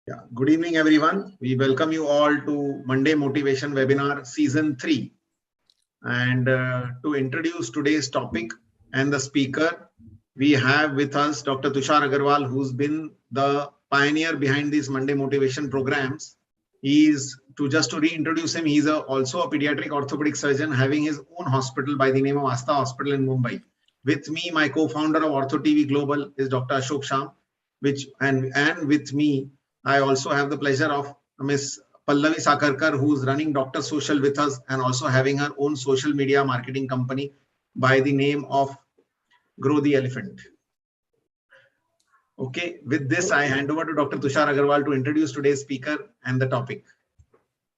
Yeah. Good evening, everyone. We welcome you all to Monday Motivation Webinar Season 3. And to introduce today's topic and the speaker, we have with us Dr. Tushar Agrawal, who's been the pioneer behind these Monday Motivation programs. Just to reintroduce him, he's also a pediatric orthopedic surgeon having his own hospital by the name of Asta Hospital in Mumbai. With me, my co-founder of OrthoTV Global is Dr. Ashok Shyam, and with me, I also have the pleasure of Ms. Pallavi Sakarkar, who's running Dr. Social with us and also having her own social media marketing company by the name of Grow the Elephant. Okay, with this, I hand over to Dr. Tushar Agrawal to introduce today's speaker and the topic.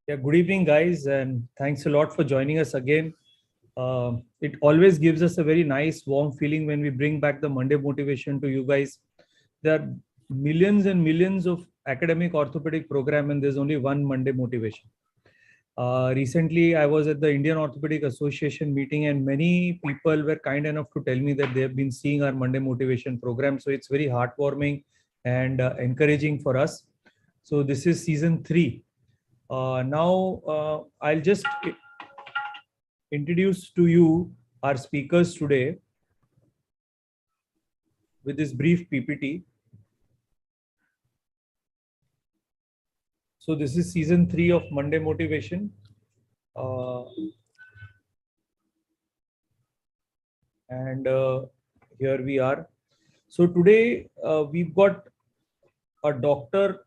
Yeah, good evening, guys, and thanks a lot for joining us again. It always gives us a very nice, warm feeling when we bring back the Monday motivation to you guys. There are millions and millions of academic orthopedic program, and there's only one Monday motivation. Recently, I was at the Indian Orthopaedic Association meeting, and many people were kind enough to tell me that they have been seeing our Monday motivation program. So it's very heartwarming and encouraging for us. So this is season 3. Now I'll just introduce to you our speakers today with this brief PPT. So this is season 3 of Monday Motivation. Here we are. So today we've got a doctor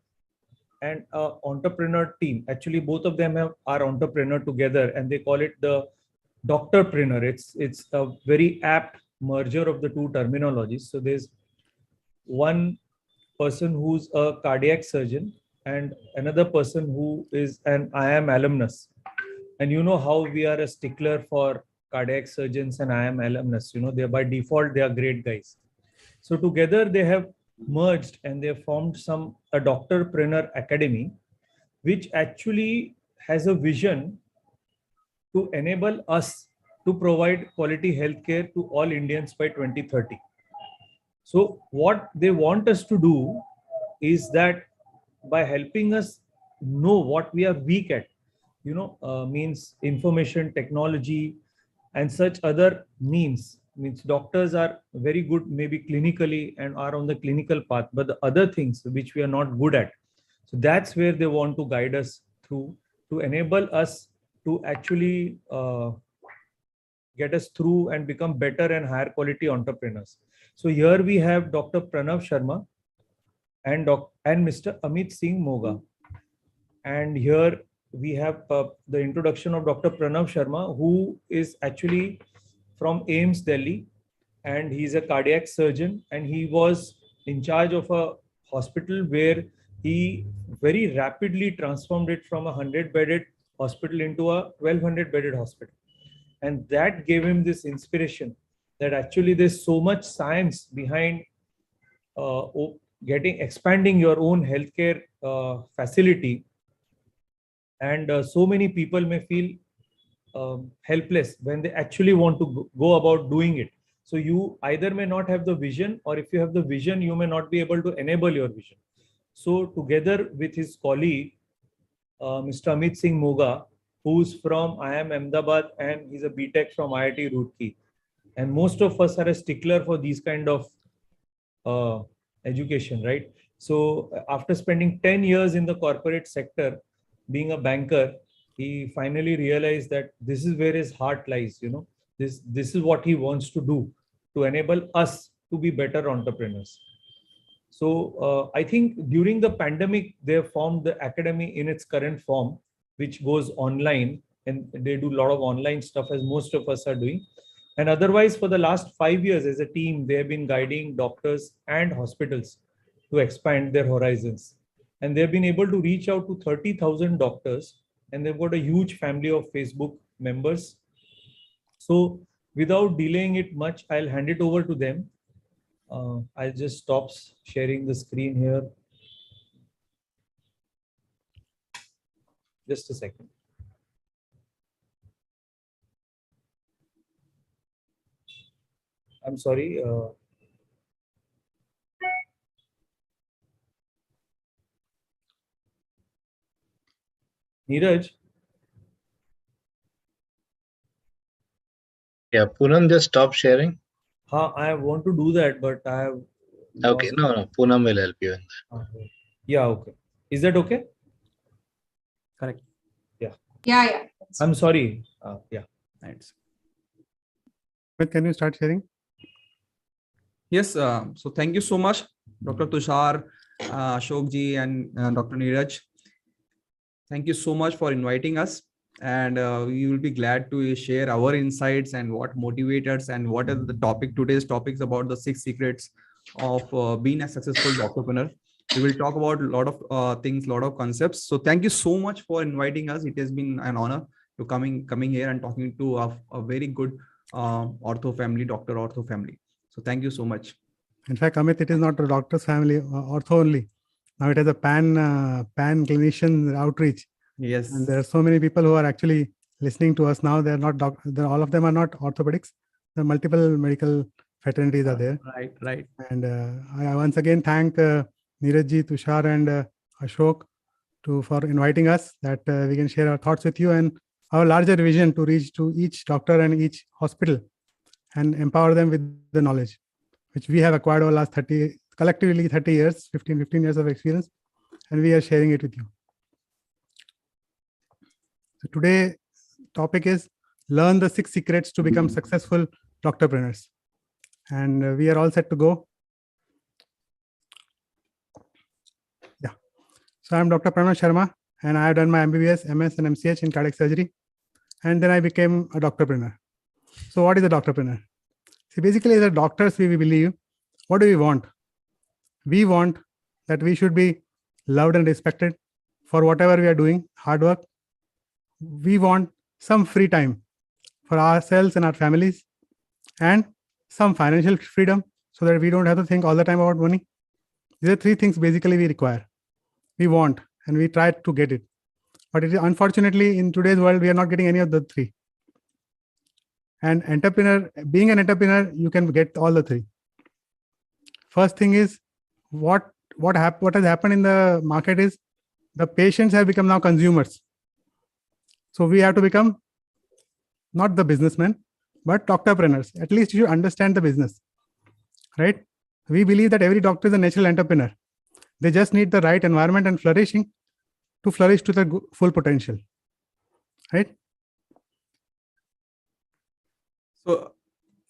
and an entrepreneur team. Actually, both of them are entrepreneur together, and they call it the Doctorpreneur. It's a very apt merger of the two terminologies. So there's one person who's a cardiac surgeon and another person who is an IIM alumnus. And you know how we are a stickler for cardiac surgeons and IIM alumnus. You know, they're by default, they are great guys. So together they have merged and they have formed a Doctorpreneur Academy, which actually has a vision to enable us to provide quality healthcare to all Indians by 2030. So what they want us to do is that by helping us know what we are weak at, means information technology and such other means doctors are very good maybe clinically and are on the clinical path, but the other things which we are not good at, so that's where they want to guide us through to enable us to actually get us through and become better and higher quality entrepreneurs. So here we have Dr. Pranav Sharma and Mr. Amit Singh Moga. And here we have the introduction of Dr. Pranav Sharma, who is actually from AIIMS Delhi, and he's a cardiac surgeon, and he was in charge of a hospital where he very rapidly transformed it from a 100-bedded hospital into a 1200-bedded hospital. And that gave him this inspiration that actually there's so much science behind expanding your own healthcare facility. And so many people may feel helpless when they actually want to go about doing it. So you either may not have the vision, or if you have the vision, you may not be able to enable your vision. So together with his colleague, Mr. Amit Singh Moga, who's from IIM Ahmedabad, and he's a BTech from IIT Roorkee. And most of us are a stickler for these kind of education, right? So after spending 10 years in the corporate sector, being a banker, he finally realized that this is where his heart lies. This is what he wants to do to enable us to be better entrepreneurs. So I think during the pandemic, they formed the academy in its current form, which goes online, and they do a lot of online stuff as most of us are doing. And otherwise, for the last 5 years as a team, they have been guiding doctors and hospitals to expand their horizons. And they've been able to reach out to 30,000 doctors, and they've got a huge family of Facebook members. So without delaying it much, I'll hand it over to them. I'll just stop sharing the screen here. Just a second. I'm sorry. Neeraj, Yeah, Poonam, just stop sharing. I want to do that, but I have Okay, lost. no, Poonam will help you in that. Yeah, okay. Is that okay? Correct. Yeah. Yeah, yeah. I'm sorry. Yeah. Thanks. But can you start sharing? Yes. So thank you so much, Dr. Tushar, Ashok ji, and Dr. Neeraj. Thank you so much for inviting us. And we will be glad to share our insights and what motivates us and what are the topic. Today's topics about the 6 secrets of being a successful entrepreneur. We will talk about a lot of things, a lot of concepts. So thank you so much for inviting us. It has been an honor to coming here and talking to a very good ortho family, Dr. Ortho family. So thank you so much. In fact, Amit, it is not a doctor's family, ortho only. Now it has a pan clinician outreach. Yes. And there are so many people who are actually listening to us now. They are not all of them are not orthopedics. There are multiple medical fraternities are there. Right. And I once again thank Neeraj ji, Tushar, and Ashok for inviting us, that we can share our thoughts with you and our larger vision to reach to each doctor and each hospital and empower them with the knowledge which we have acquired over the last 30 years, 15 years of experience, and we are sharing it with you. So today topic is learn the 6 secrets to become successful doctorpreneurs. And we are all set to go. Yeah. So I'm Dr. Pranav Sharma, and I have done my MBBS, MS, and MCH in cardiac surgery. And then I became a doctorpreneur. So what is a doctorpreneur? See, basically, as a doctors, we believe, what do we want? We want that we should be loved and respected for whatever we are doing, hard work. We want some free time for ourselves and our families, and some financial freedom so that we don't have to think all the time about money. These are 3 things basically we require. We want, and we try to get it. But it is, unfortunately, in today's world, we are not getting any of the 3. And being an entrepreneur, you can get all the 3. First thing is, what has happened in the market is the patients have become now consumers. So we have to become not the businessmen, but doctorpreneurs. At least you should understand the business, right? We believe that every doctor is a natural entrepreneur. They just need the right environment and flourishing to flourish to their full potential, right? So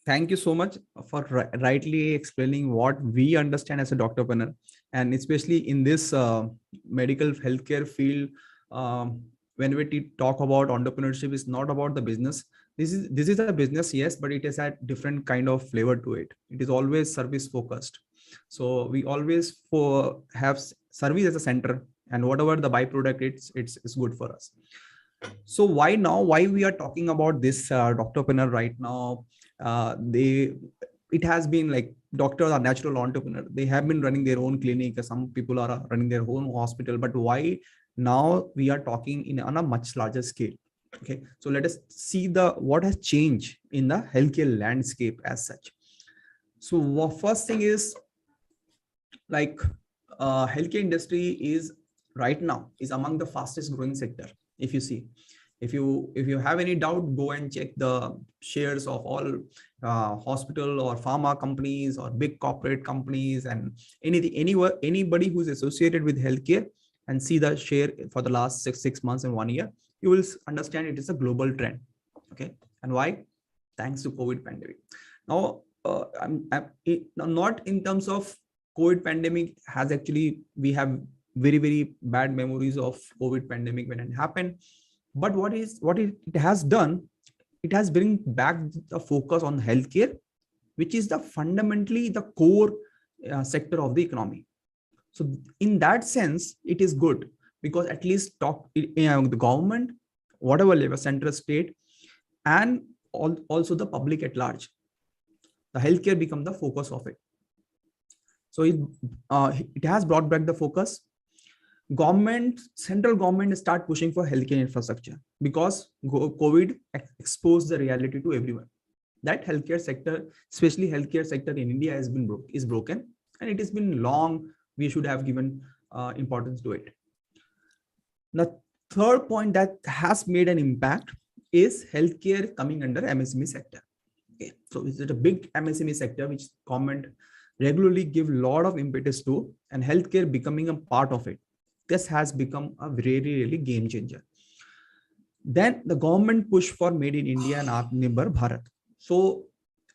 thank you so much for rightly explaining what we understand as a doctorpreneur, and especially in this medical healthcare field. When we talk about entrepreneurship, it's not about the business. This is a business, yes, but it has a different kind of flavor to it. It is always service focused. So we always have service as a center, and whatever the byproduct, it's good for us. So why we are talking about this doctorpreneur right now? It has been like doctors are natural entrepreneur. They have been running their own clinic. Some people are running their own hospital. But why now we are talking on a much larger scale? Okay, so let us see what has changed in the healthcare landscape as such. So first thing is, like, healthcare industry is right now is among the fastest growing sector. If you see, if you have any doubt, go and check the shares of all hospital or pharma companies or big corporate companies and anybody who's associated with healthcare, and see the share for the last six months and 1 year. You will understand it is a global trend. Okay, and why? Thanks to COVID pandemic. Now, I'm not in terms of COVID pandemic has actually, we have very, very bad memories of COVID pandemic when it happened. But what it has done, it has bring back the focus on healthcare, which is the fundamentally the core sector of the economy. So in that sense, it is good, because at least the government, whatever level, central, state, and also the public at large, the healthcare become the focus of it. So it has brought back the focus. Central government start pushing for healthcare infrastructure, because COVID exposed the reality to everyone that healthcare sector, especially healthcare sector in India, is broken, and it has been long. We should have given importance to it. The third point that has made an impact is healthcare coming under MSME sector. Okay, so is it a big MSME sector which government regularly give a lot of impetus to, and healthcare becoming a part of it. This has become a really game changer. Then the government push for Made in India and Atmanirbhar Bharat. So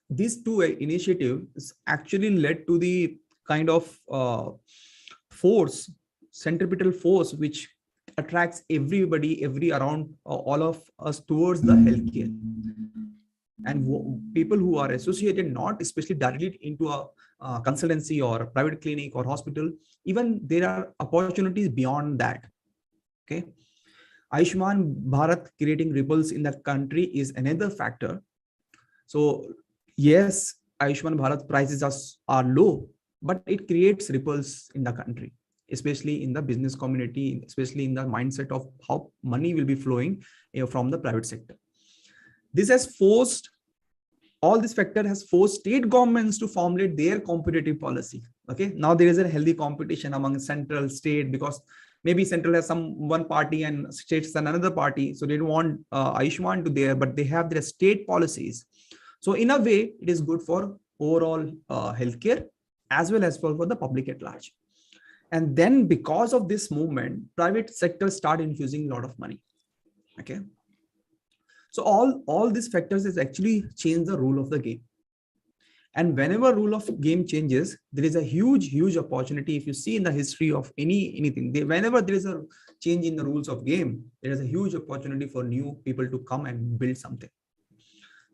these two initiatives actually led to the kind of force, centripetal force, which attracts everybody, around all of us towards the healthcare. And people who are associated, not especially directly into a consultancy or a private clinic or hospital, even there are opportunities beyond that. Okay, Ayushman Bharat creating ripples in the country is another factor. So yes, Ayushman Bharat prices are low, but it creates ripples in the country, especially in the business community, especially in the mindset of how money will be flowing from the private sector. This has forced, all this factor has forced state governments to formulate their competitive policy. Okay, now there is a healthy competition among central, state, because maybe central has one party and states another party, so they don't want Ayushman to there, but they have their state policies. So in a way, it is good for overall healthcare as well as for the public at large. And then because of this movement, private sector start infusing a lot of money. Okay, so all these factors has actually changed the rule of the game. And whenever rule of game changes, there is a huge opportunity. If you see in the history of anything, whenever there is a change in the rules of game, there is a huge opportunity for new people to come and build something.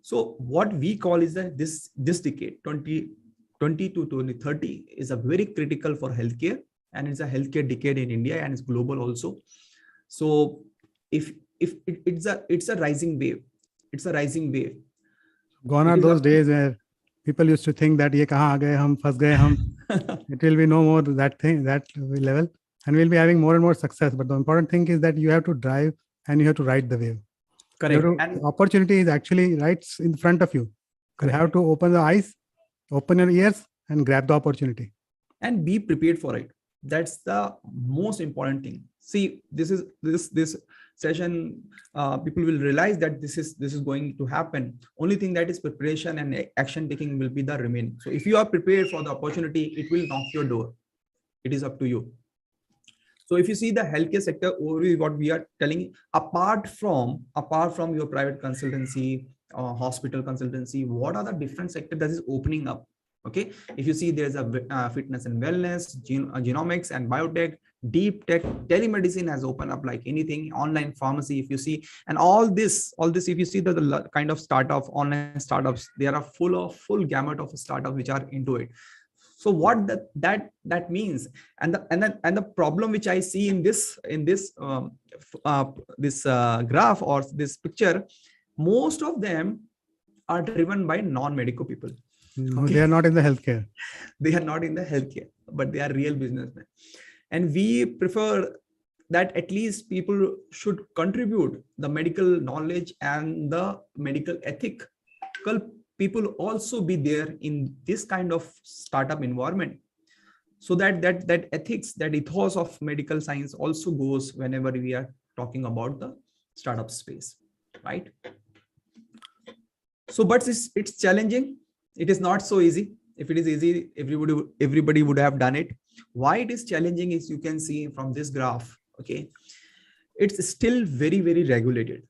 So what we call is that this decade, 2020 to 2030, is a very critical for healthcare, and it's a healthcare decade in India, and it's global also. So if it's a rising wave, it's a rising wave. Gone are those days where people used to think that ye kahan aa gaye, hum phas gaye, it will be no more that thing, that level, and we'll be having more and more success. But the important thing is that you have to drive and you have to ride the wave. Correct. And opportunity is actually right in front of you. Correct. You have to open the eyes, open your ears, and grab the opportunity. And be prepared for it. That's the most important thing. See, this session, people will realize that this is going to happen. Only thing that is preparation and action taking will be the remaining. So if you are prepared for the opportunity, it will knock your door. It is up to you. So if you see the healthcare sector overview, what we are telling, apart from your private consultancy, hospital consultancy, what are the different sectors that is opening up? Okay, if you see there's a fitness and wellness, genomics and biotech, deep tech, telemedicine has opened up like anything, online pharmacy, if you see, and all this, if you see the kind of startup, online startups, there are full gamut of startups which are into it. So what that means, and the problem which I see in this graph or this picture, most of them are driven by non-medical people. No, okay. They are not in the healthcare. They are not in the healthcare, but they are real businessmen. And we prefer that at least people should contribute the medical knowledge and the medical ethical people also be there in this kind of startup environment. So that ethics, that ethos of medical science also goes whenever we are talking about the startup space, right? So, but it's challenging. It is not so easy. If it is easy, everybody would have done it. Why it is challenging is, you can see from this graph, okay, it's still very regulated.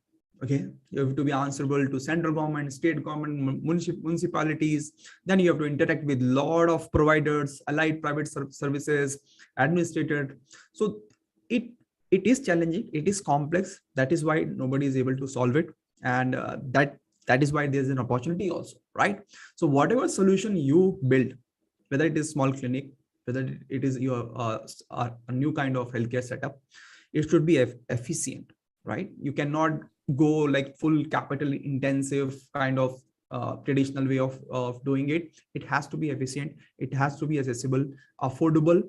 Okay, you have to be answerable to central government, state government, municipalities. Then you have to interact with a lot of providers, allied private services, administrator. So it is challenging. It is complex. That is why nobody is able to solve it, and that is why there's an opportunity also, right? So whatever solution you build, whether it is small clinic, whether it is your a new kind of healthcare setup, it should be efficient, right? You cannot go like full capital intensive kind of traditional way of doing it. It has to be efficient. It has to be accessible, affordable,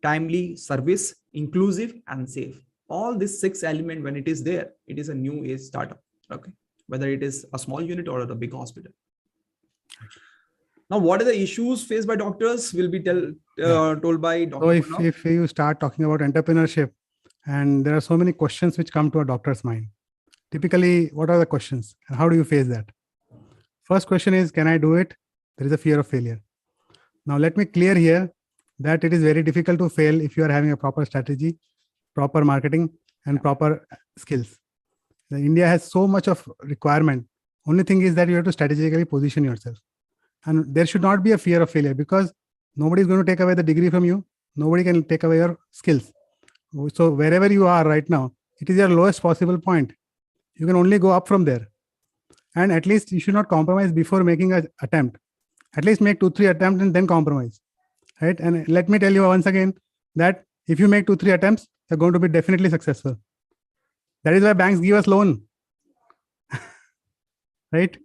timely service, inclusive and safe. All these 6 elements, when it is there, it is a new age startup. Okay, whether it is a small unit or a big hospital. Now, what are the issues faced by doctors will be told by Dr. So if you start talking about entrepreneurship, And there are so many questions which come to a doctor's mind. Typically, what are the questions and how do you face that? First question is, can I do it? There is a fear of failure. Now, let me clear here that it is very difficult to fail if you are having a proper strategy, proper marketing, and proper skills. India has so much of requirement. Only thing is that you have to strategically position yourself. And there should not be a fear of failure, because nobody is going to take away the degree from you. Nobody can take away your skills. So wherever you are right now, it is your lowest possible point. You can only go up from there. And at least you should not compromise before making an attempt. At least make 2-3 attempts and then compromise. Right? And let me tell you once again that if you make 2-3 attempts, you're going to be definitely successful. That is why banks give us loan. Right?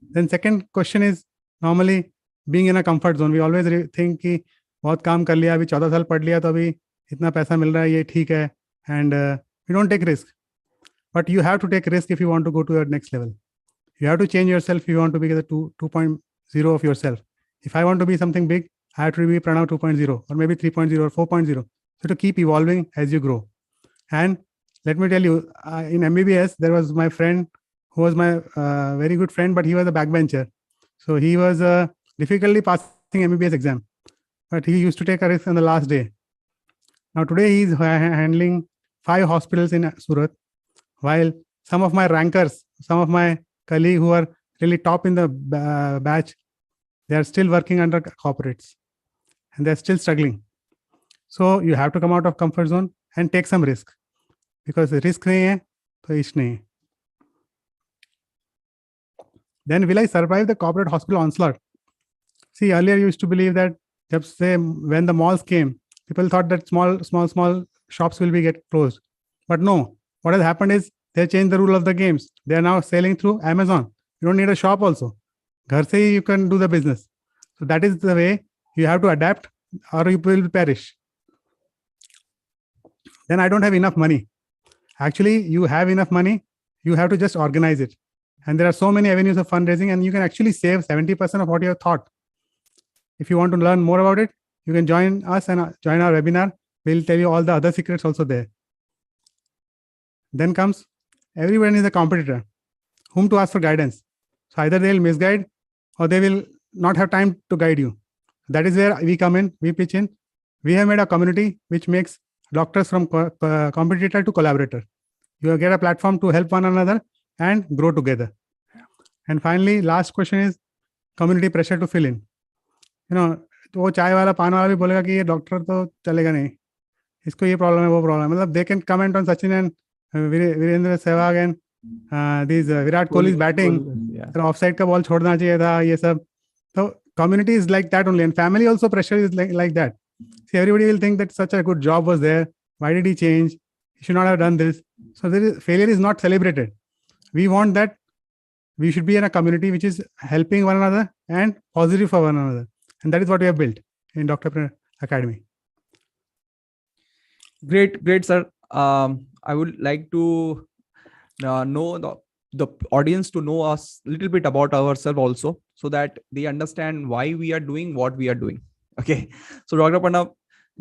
Then second question is normally being in a comfort zone. We always think कि बहुत काम कर लिया, अभी 14 साल पढ़ लिया तो अभी इतना पैसा मिल रहा है, ये ठीक है. And we don't take risk. But you have to take risk if you want to go to your next level. You have to change yourself if you want to be the 2.0 of yourself. If I want to be something big, I have to be Pranav 2.0 or maybe 3.0 or 4.0. So to keep evolving as you grow. And let me tell you, in MBBS, there was my friend who was my very good friend, but he was a backbencher. So he was difficultly passing MBBS exam, but he used to take a risk on the last day. Now today he is handling 5 hospitals in Surat, while some of my rankers, some of my colleagues who are really top in the batch, they are still working under corporates and they're still struggling. So you have to come out of comfort zone and take some risk, because risk nahi hai, to ish nahi hai. Then will I survive the corporate hospital onslaught? See, earlier you used to believe that when the malls came, people thought that small shops will be get closed. But no, what has happened is they changed the rule of the games. They are now selling through Amazon. You don't need a shop also. Ghar se hi you can do the business. So that is the way you have to adapt or you will perish. Then I don't have enough money. Actually, you have enough money. You have to just organize it. And there are so many avenues of fundraising, and you can actually save 70% of what you have thought. If you want to learn more about it, you can join us and join our webinar. We'll tell you all the other secrets also there. Then comes, everyone is a competitor. Whom to ask for guidance? So either they'll misguide or they will not have time to guide you. That is where we come in, we pitch in. We have made a community which makes doctors from competitor to collaborator. You get a platform to help one another and grow together. And finally, last question is community pressure to fill in. You know, तो वो चाय वाला पान वाला भी बोलेगा कि ये डॉक्टर तो चलेगा नहीं, इसको ये प्रॉब्लम है वो प्रॉब्लम है. मतलब they can comment on Sachin and Virendra Sehwag and these Virat Kohli is batting, offside का बॉल छोड़ना चाहिए था, ये सब. So community is like that only, and family also pressure is like that. See, everybody will think that such a good job was there. Why did he change? He should not have done this. So failure is not celebrated. We want that we should be in a community which is helping one another and positive for one another. And that is what we have built in Dr. Academy. Great, sir. I would like to know the audience to know us a little bit about ourselves also, so that they understand why we are doing what we are doing. Okay. So Dr. Pranav,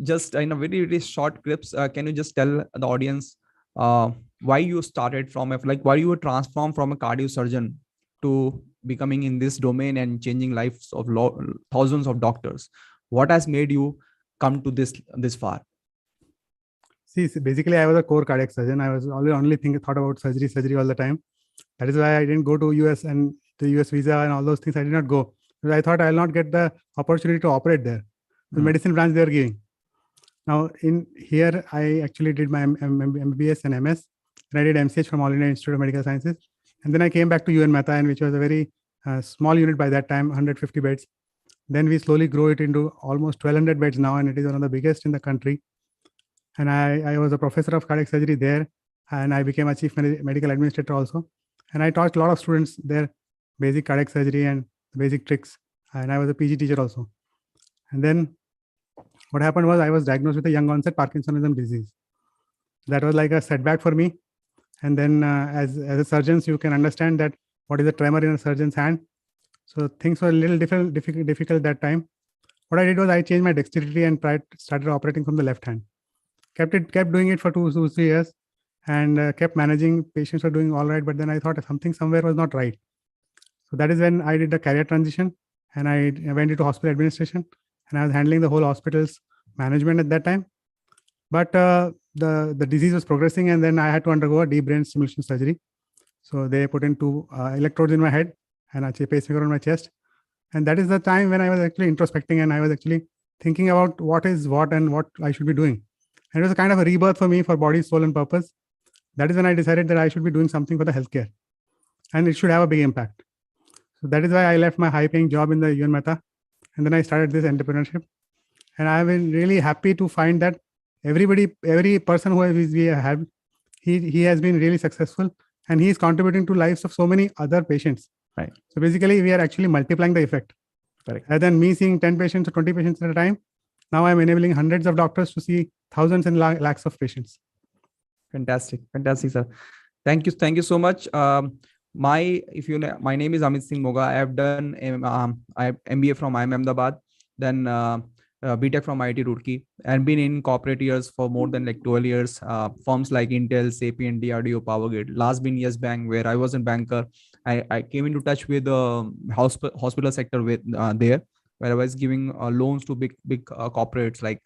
just in a very, very short clips, can you just tell the audience why you started from, why you were transformed from a cardio surgeon to becoming in this domain and changing lives of thousands of doctors? What has made you come to this far? See, basically I was a core cardiac surgeon. I was only thought about surgery all the time. That is why I didn't go to US and the US visa and all those things. I did not go because I thought I'll not get the opportunity to operate there. The medicine branch they are giving. Now in here, I actually did my MBBS and MS, and I did MCH from All India Institute of Medical Sciences. And then I came back to UN Mehta, and which was a very small unit by that time, 150 beds. Then we slowly grow it into almost 1200 beds now, and it is one of the biggest in the country. And I was a professor of cardiac surgery there, and I became a chief medical administrator also. And I taught a lot of students there, basic cardiac surgery and basic tricks. And I was a PG teacher also. And then what happened was I was diagnosed with a young onset Parkinsonism disease. That was like a setback for me. And then as a surgeon, you can understand that what is a tremor in a surgeon's hand. So things were a little difficult that time. What I did was I changed my dexterity and started operating from the left hand. kept doing it for 2-3 years, and kept managing. Patients were doing all right, but then I thought something somewhere was not right. So that is when I did the career transition, and I went into hospital administration, and I was handling the whole hospital's management at that time. But the disease was progressing, and then I had to undergo a deep brain stimulation surgery. So they put in 2 electrodes in my head and a pacemaker on my chest. And that is the time when I was actually introspecting, and I was actually thinking about what is what and what I should be doing. And it was a kind of a rebirth for me for body, soul, and purpose. That is when I decided that I should be doing something for the healthcare, and it should have a big impact. So that is why I left my high-paying job in the UN Meta, and then I started this entrepreneurship. And I've been really happy to find that every person who we have, he has been really successful, and he is contributing to lives of so many other patients. Right. So basically, we are actually multiplying the effect. Correct. Rather than me seeing 10 patients or 20 patients at a time, now I'm enabling hundreds of doctors to see thousands and lakhs of patients. Fantastic, sir. Thank you so much. My name is Amit Singh Moga. I have done I have MBA from IIM Ahmedabad, then BTech from IIT Roorkee, and been in corporate years for more than like 12 years. Firms like Intel, Sapient, DRDO, PowerGrid. Last been Yes Bank, where I was a banker. I came into touch with the hospital sector with there, where I was giving loans to big corporates like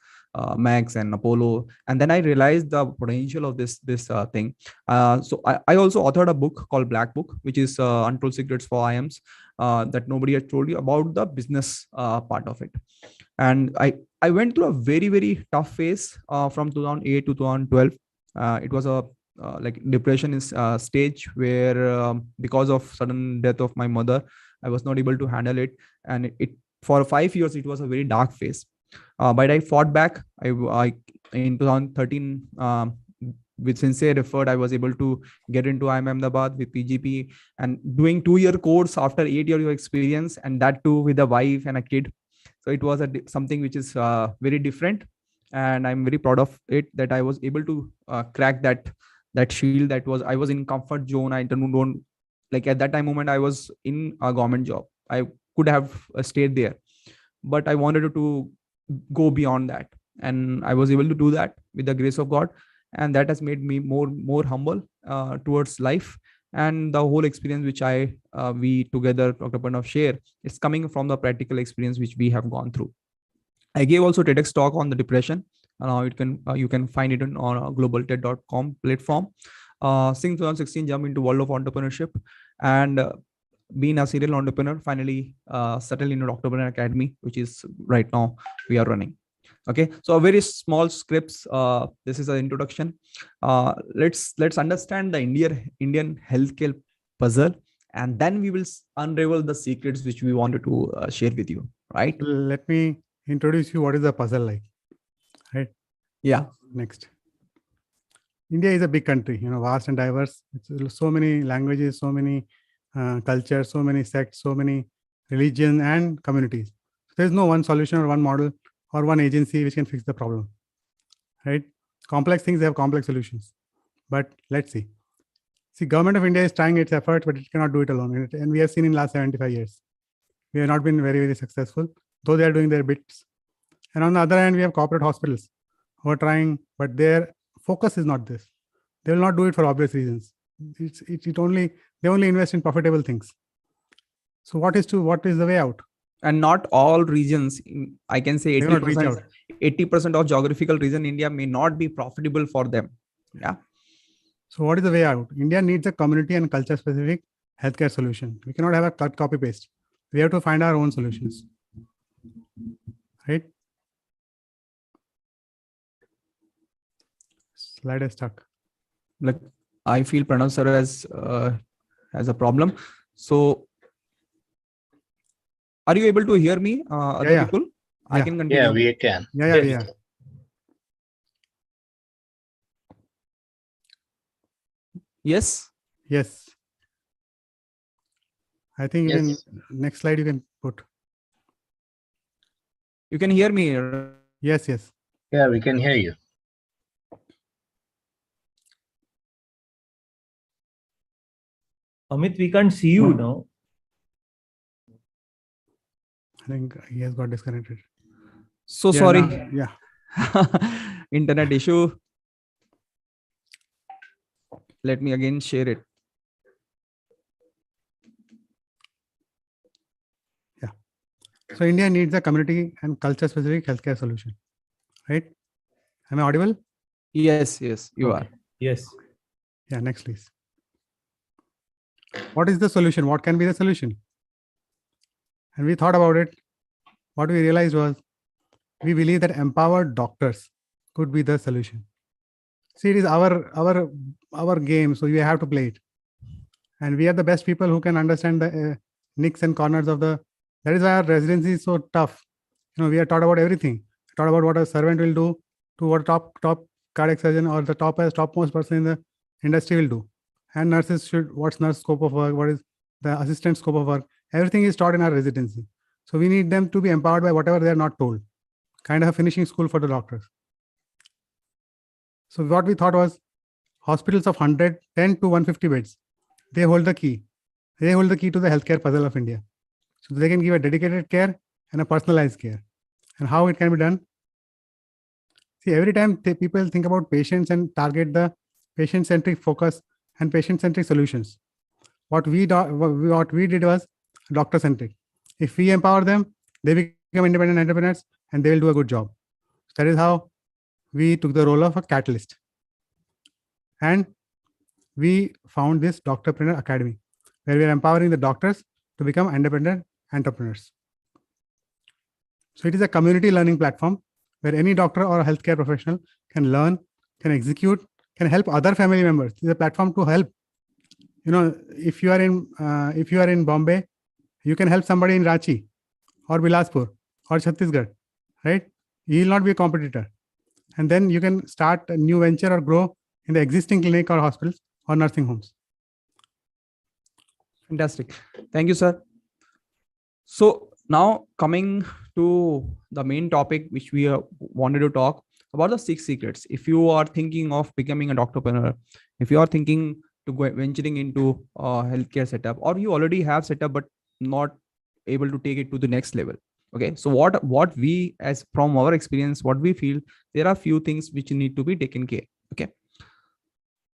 Max and Apollo, and then I realized the potential of this thing. So I also authored a book called Black Book, which is Untold Secrets for IIMs that nobody has told you about the business part of it. And I went through a very tough phase from 2008 to 2012. It was a like depression is stage where because of sudden death of my mother, I was not able to handle it, and it for 5 years it was a very dark phase. But I fought back. I in 2013 with sincere effort, I was able to get into IIM Ahmedabad with PGP and doing 2-year course after 8 years of experience, and that too with a wife and a kid. So it was something which is very different, and I'm very proud of it that I was able to crack that shield. That was, I was in comfort zone. I don't like at that time moment I was in a government job. I could have stayed there, but I wanted to go beyond that, and I was able to do that with the grace of God, and that has made me more humble towards life. And the whole experience which we together, Dr. Pranav, share is coming from the practical experience which we have gone through. I gave also TEDx talk on the depression. You can find it on globalted.com platform. Since 2016, jump into world of entrepreneurship, and being a serial entrepreneur, finally settled into Doctorpreneur Academy, which is right now we are running. Okay, so a very small scripts. This is an introduction. Let's understand the Indian healthcare puzzle, and then we will unravel the secrets which we wanted to share with you. Right? Let me introduce you what is the puzzle like. Right? Yeah. Next. India is a big country, vast and diverse. It's so many languages, so many cultures, so many sects, so many religion and communities. So there's no one solution or one model or one agency which can fix the problem, right? Complex things have complex solutions, but let's see. Government of India is trying its efforts, but it cannot do it alone. And we have seen in last 75 years, we have not been very successful, though they are doing their bits. And on the other hand, we have corporate hospitals who are trying, but their focus is not this. They will not do it for obvious reasons. They only invest in profitable things. So what is the way out? And not all regions, I can say 80% of geographical region India may not be profitable for them. Yeah. So what is the way out? India needs a community and culture specific healthcare solution. We cannot have a copy paste. We have to find our own solutions. Right? Slide is stuck. Like I feel Pranav sir has a problem. So are you able to hear me? Other people? I can continue. Yeah, we can. Yeah. Yes. I think next slide you can put. You can hear me. Yes. Yeah, we can hear you. Amit, we can't see you now. I think he has got disconnected. So sorry. Yeah. internet issue. Let me again share it. Yeah. So India needs a community and culture specific healthcare solution, right? Am I audible? Yes, yes, you Okay. are. Yes. Yeah, next please. What is the solution? What can be the solution? And we thought about it. What we realized was we believe that empowered doctors could be the solution. See, it is our game, so you have to play it. And we are the best people who can understand the nicks and corners of the. That is why our residency is so tough. We are taught about everything. Taught about what a servant will do, to what top cardiac surgeon or the topmost person in the industry will do. And nurses what's nurse scope of work, what is the assistant scope of work. Everything is taught in our residency. So we need them to be empowered by whatever they are not told. Kind of a finishing school for the doctors. So what we thought was hospitals of 110 to 150 beds. They hold the key. They hold the key to the healthcare puzzle of India. So they can give a dedicated care and a personalized care. And how it can be done? See, every time people think about patients and target the patient-centric focus and patient-centric solutions. What we did was doctor-centric. If we empower them, they become independent entrepreneurs and they will do a good job. That is how we took the role of a catalyst. And we found this Doctorpreneur Academy, where we are empowering the doctors to become independent entrepreneurs. So it is a community learning platform where any doctor or a healthcare professional can learn, can execute, can help other family members. It is a platform to help. If you are in Bombay, you can help somebody in Ranchi or Bilaspur or Chhattisgarh, right? You will not be a competitor. And then you can start a new venture or grow in the existing clinic or hospitals or nursing homes. Fantastic. Thank you, sir. So now coming to the main topic, which we wanted to talk about, the 6 secrets. If you are thinking of becoming a doctorpreneur, if you are thinking to go venturing into a healthcare setup, or you already have setup but not able to take it to the next level. Okay, so what we, as from our experience, what we feel, there are few things which need to be taken care. Okay,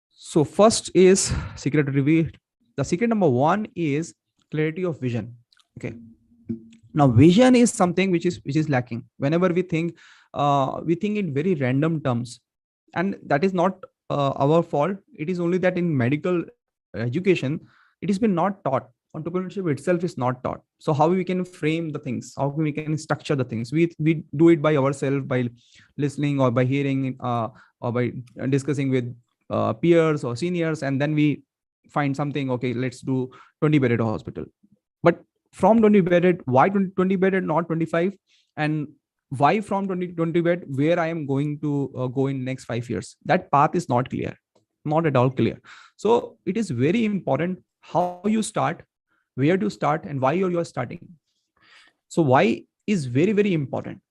so first is secret revealed. The secret number 1 is clarity of vision. Okay, now vision is something which is lacking. Whenever we think in very random terms, and that is not our fault. It is only that in medical education it has been not taught. Entrepreneurship itself is not taught. So how we can frame the things, how we can structure the things, we do it by ourselves, by listening or by hearing or by discussing with peers or seniors, and then we find something. Okay, let's do 20-bedded hospital. But from 20 bedded, why 20 bedded, not 25? And why from 20 bed, where I am going to go in next 5 years? That path is not clear, not at all clear. So it is very important how you start, where to start, and why you are starting. So why is very, very important.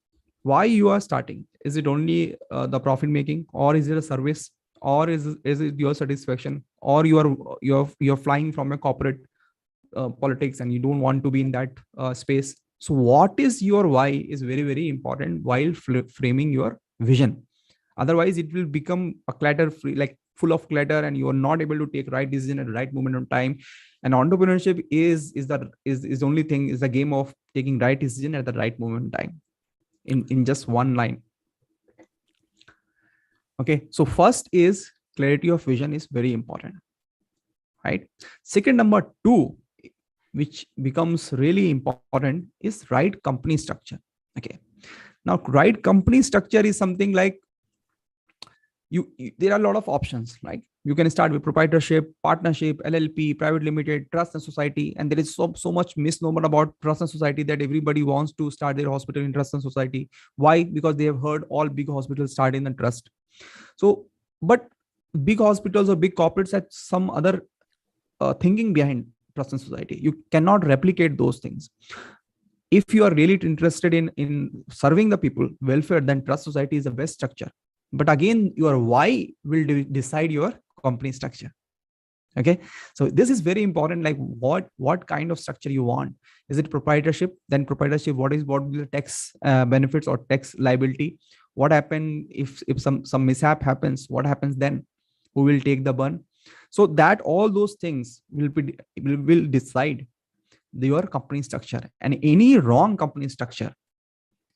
Why you are starting? Is it only the profit making, or is it a service, or is it your satisfaction, or you're flying from a corporate politics and you don't want to be in that space? So what is your why is very, very important while framing your vision. Otherwise it will become a clutter free, like full of clutter, and you are not able to take right decision at the right moment of time. And entrepreneurship is the only thing, is the game of taking right decision at the right moment in time, in just one line. Okay, so first is clarity of vision is very important, right? Second, number 2, which becomes really important, is right company structure. Okay, now right company structure is something like there are a lot of options. Like you can start with proprietorship, partnership, LLP, private limited, trust and society. And there is so much misnomer about trust and society that everybody wants to start their hospital in trust and society. Why? Because they have heard all big hospitals start in a trust. So, but big hospitals or big corporates have some other thinking behind trust and society. You cannot replicate those things. If you are really interested in serving the people welfare, then trust society is the best structure. But again, your why will decide your company structure. Okay, so this is very important. Like what kind of structure you want? Is it proprietorship? Then proprietorship, what will the tax benefits or tax liability? What happens if some mishap happens? What happens then? Who will take the burn? So that all those things will decide your company structure. And any wrong company structure,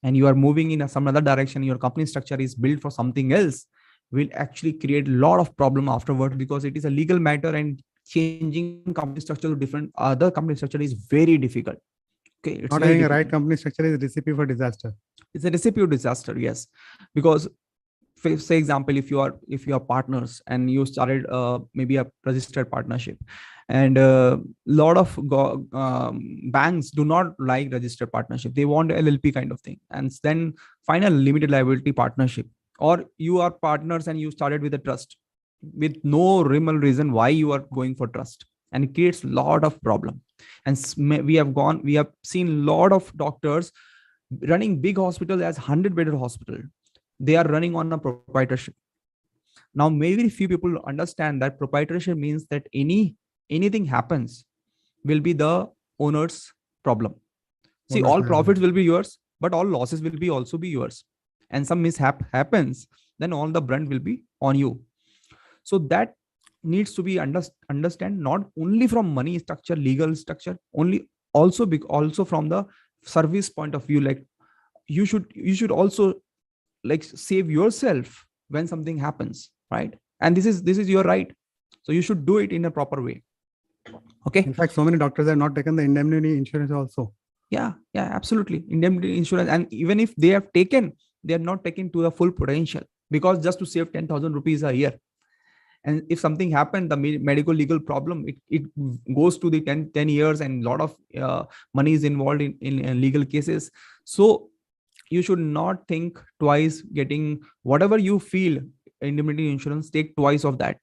and you are moving in some other direction, your company structure is built for something else, will actually create a lot of problem afterward, because it is a legal matter, and changing company structure to different other company structure is very difficult. Okay, it's not very having a difficult. right company structure is a recipe for disaster. It's a recipe of disaster, yes. Because say example, if you are partners and you started maybe a registered partnership, and a lot of banks do not like registered partnership. They want LLP kind of thing, and then find a limited liability partnership. Or you are partners and you started with a trust with no real reason why you are going for trust, and it creates a lot of problem. And we have seen a lot of doctors running big hospitals as 100-bedded hospital. They are running on a proprietorship. Now, maybe few people understand that proprietorship means that anything happens will be the owner's problem. See, all profits will be yours, but all losses will also be yours. And some mishap happens, then all the brunt will be on you. So that needs to be understand not only from money structure, legal structure, also from the service point of view. Like you should also like save yourself when something happens, right? And this is your right. So you should do it in a proper way. Okay. In fact, so many doctors have not taken the indemnity insurance also. Yeah, absolutely. Indemnity insurance. And even if they have taken, they are not taken to the full potential, because just to save 10,000 rupees a year. And if something happened, the medical legal problem, it goes to the 10 years, and a lot of money is involved in legal cases. So you should not think twice getting whatever you feel indemnity insurance, take twice of that.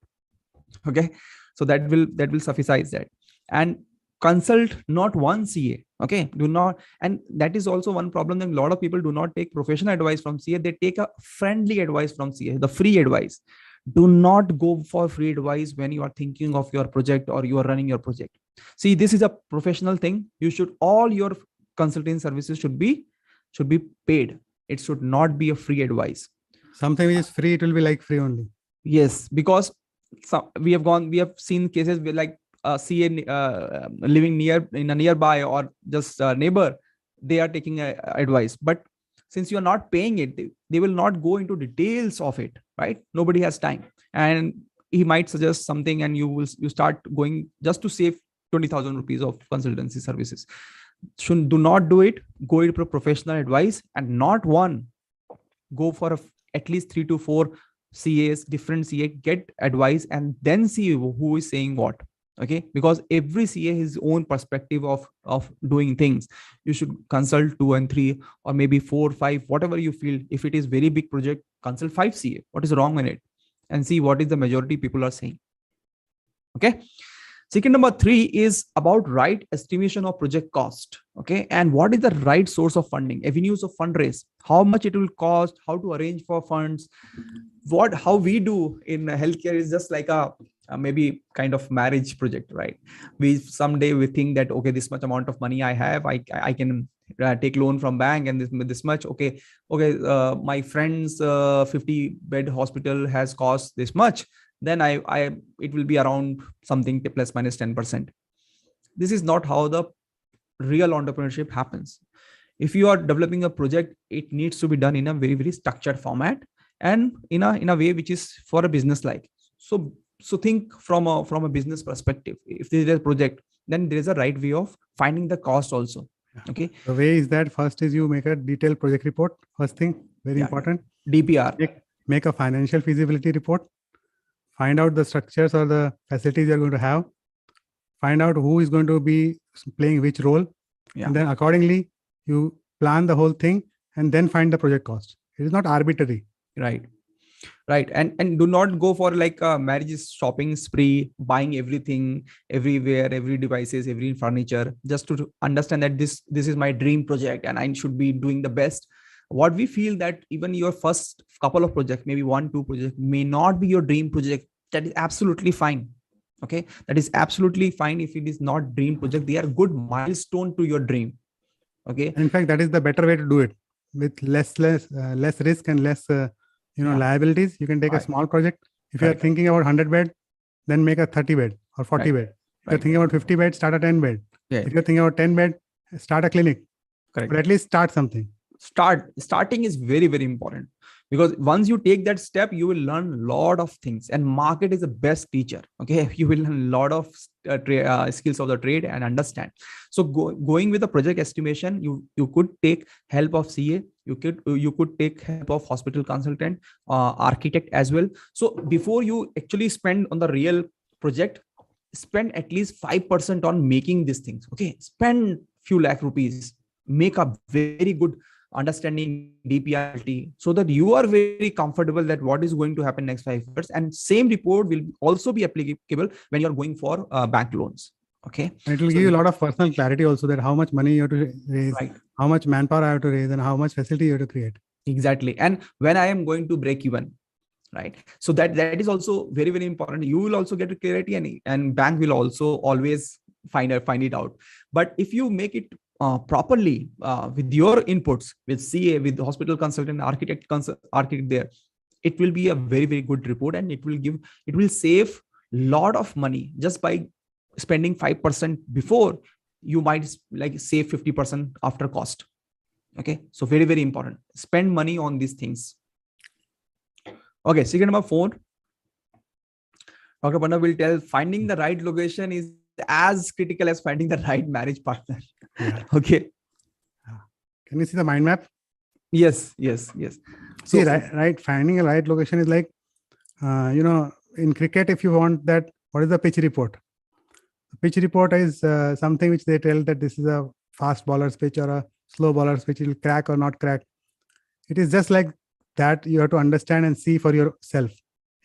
Okay. So that will suffice that. And consult not one CA. Okay. Do not. And that is also one problem, that a lot of people do not take professional advice from CA. They take a friendly advice from CA, the free advice. Do not go for free advice when you are thinking of your project or you are running your project. See, this is a professional thing. All your consulting services should be paid. It should not be a free advice. Something which is free, it will be like free only. Yes, because we have seen cases where like CA living in a nearby or just a neighbor, they are taking advice. But since you're not paying it, they will not go into details of it, right? Nobody has time. And he might suggest something, and you start going just to save 20,000 rupees of consultancy services. Do not do it. Go into professional advice, and not one. Go for at least 3 to 4 CAs, different CA, get advice, and then see who is saying what. Okay, because every CA has his own perspective of doing things. You should consult 2 and 3, or maybe 4, 5, whatever you feel. If it is very big project, consult 5 CA. What is wrong in it? And see what is the majority people are saying. Okay. Second, number 3 is about right estimation of project cost. Okay. And what is the right source of funding, avenues of fundraise, how much it will cost, how to arrange for funds. How we do in healthcare is just like a maybe kind of marriage project, right? Someday we think that, okay, this much amount of money I have, I can take loan from bank, and this much. Okay. My friend's 50-bed hospital has cost this much. Then it will be around something plus minus 10%. This is not how the real entrepreneurship happens. If you are developing a project, it needs to be done in a very, very structured format, and in a way which is for a business like. So think from a business perspective. If there is a project, then there is a right way of finding the cost also. Okay. The way is that first is you make a detailed project report. First thing, very important. DPR. Make a financial feasibility report. Find out the structures or the facilities you are going to have. Find out who is going to be playing which role. Yeah. And then accordingly, you plan the whole thing, and then find the project cost. It is not arbitrary. Right. And do not go for like a marriage shopping spree, buying everything, everywhere, every devices, every furniture, just to understand that this is my dream project and I should be doing the best. What we feel that even your first couple of projects, maybe 1-2 projects, may not be your dream project. That is absolutely fine. Okay. That is absolutely fine. If it is not dream project, they are good milestone to your dream. Okay. And in fact, that is the better way to do it. with less risk and less liabilities. You can take a Right. small project. If you are Right. thinking about 100 bed, then make a 30 bed or 40 Right. bed. If you're Right. thinking about 50 bed, start a 10 bed. Yeah. If you're thinking about 10 bed, start a clinic. Correct. But at least start something. Starting is very, very important, because once you take that step, you will learn a lot of things, and market is the best teacher. Okay. You will learn a lot of skills of the trade and understand. So going with the project estimation, you could take help of CA, you could take help of hospital consultant, architect as well. So before you actually spend on the real project, spend at least 5% on making these things. Okay. Spend few lakh rupees, make a very good understanding DPRT, so that you are very comfortable that what is going to happen next 5 years. And same report will also be applicable when you're going for bank loans. Okay. And it will give you a lot of personal clarity also, that how much money you have to raise, Right. how much manpower I have to raise, and how much facility you have to create. Exactly. And when I am going to break even, right? So that is also very, very important. You will also get clarity, and bank will also always find it out. But if you make it properly with your inputs, with CA, with the hospital consultant, architect there, it will be a very, very good report, and it will save a lot of money just by spending 5% before. You might like save 50% after cost. Okay. So very, very important. Spend money on these things. Okay. Secret number 4. Dr. Pranav will tell, finding the right location is as critical as finding the right marriage partner. Yeah. Okay. Can you see the mind map? Yes. See, right. Finding a right location is like, in cricket, if you want that, what is the pitch report? The pitch report is something which they tell that this is a fast bowler's pitch or a slow bowler's pitch, it will crack or not crack. It is just like that. You have to understand and see for yourself.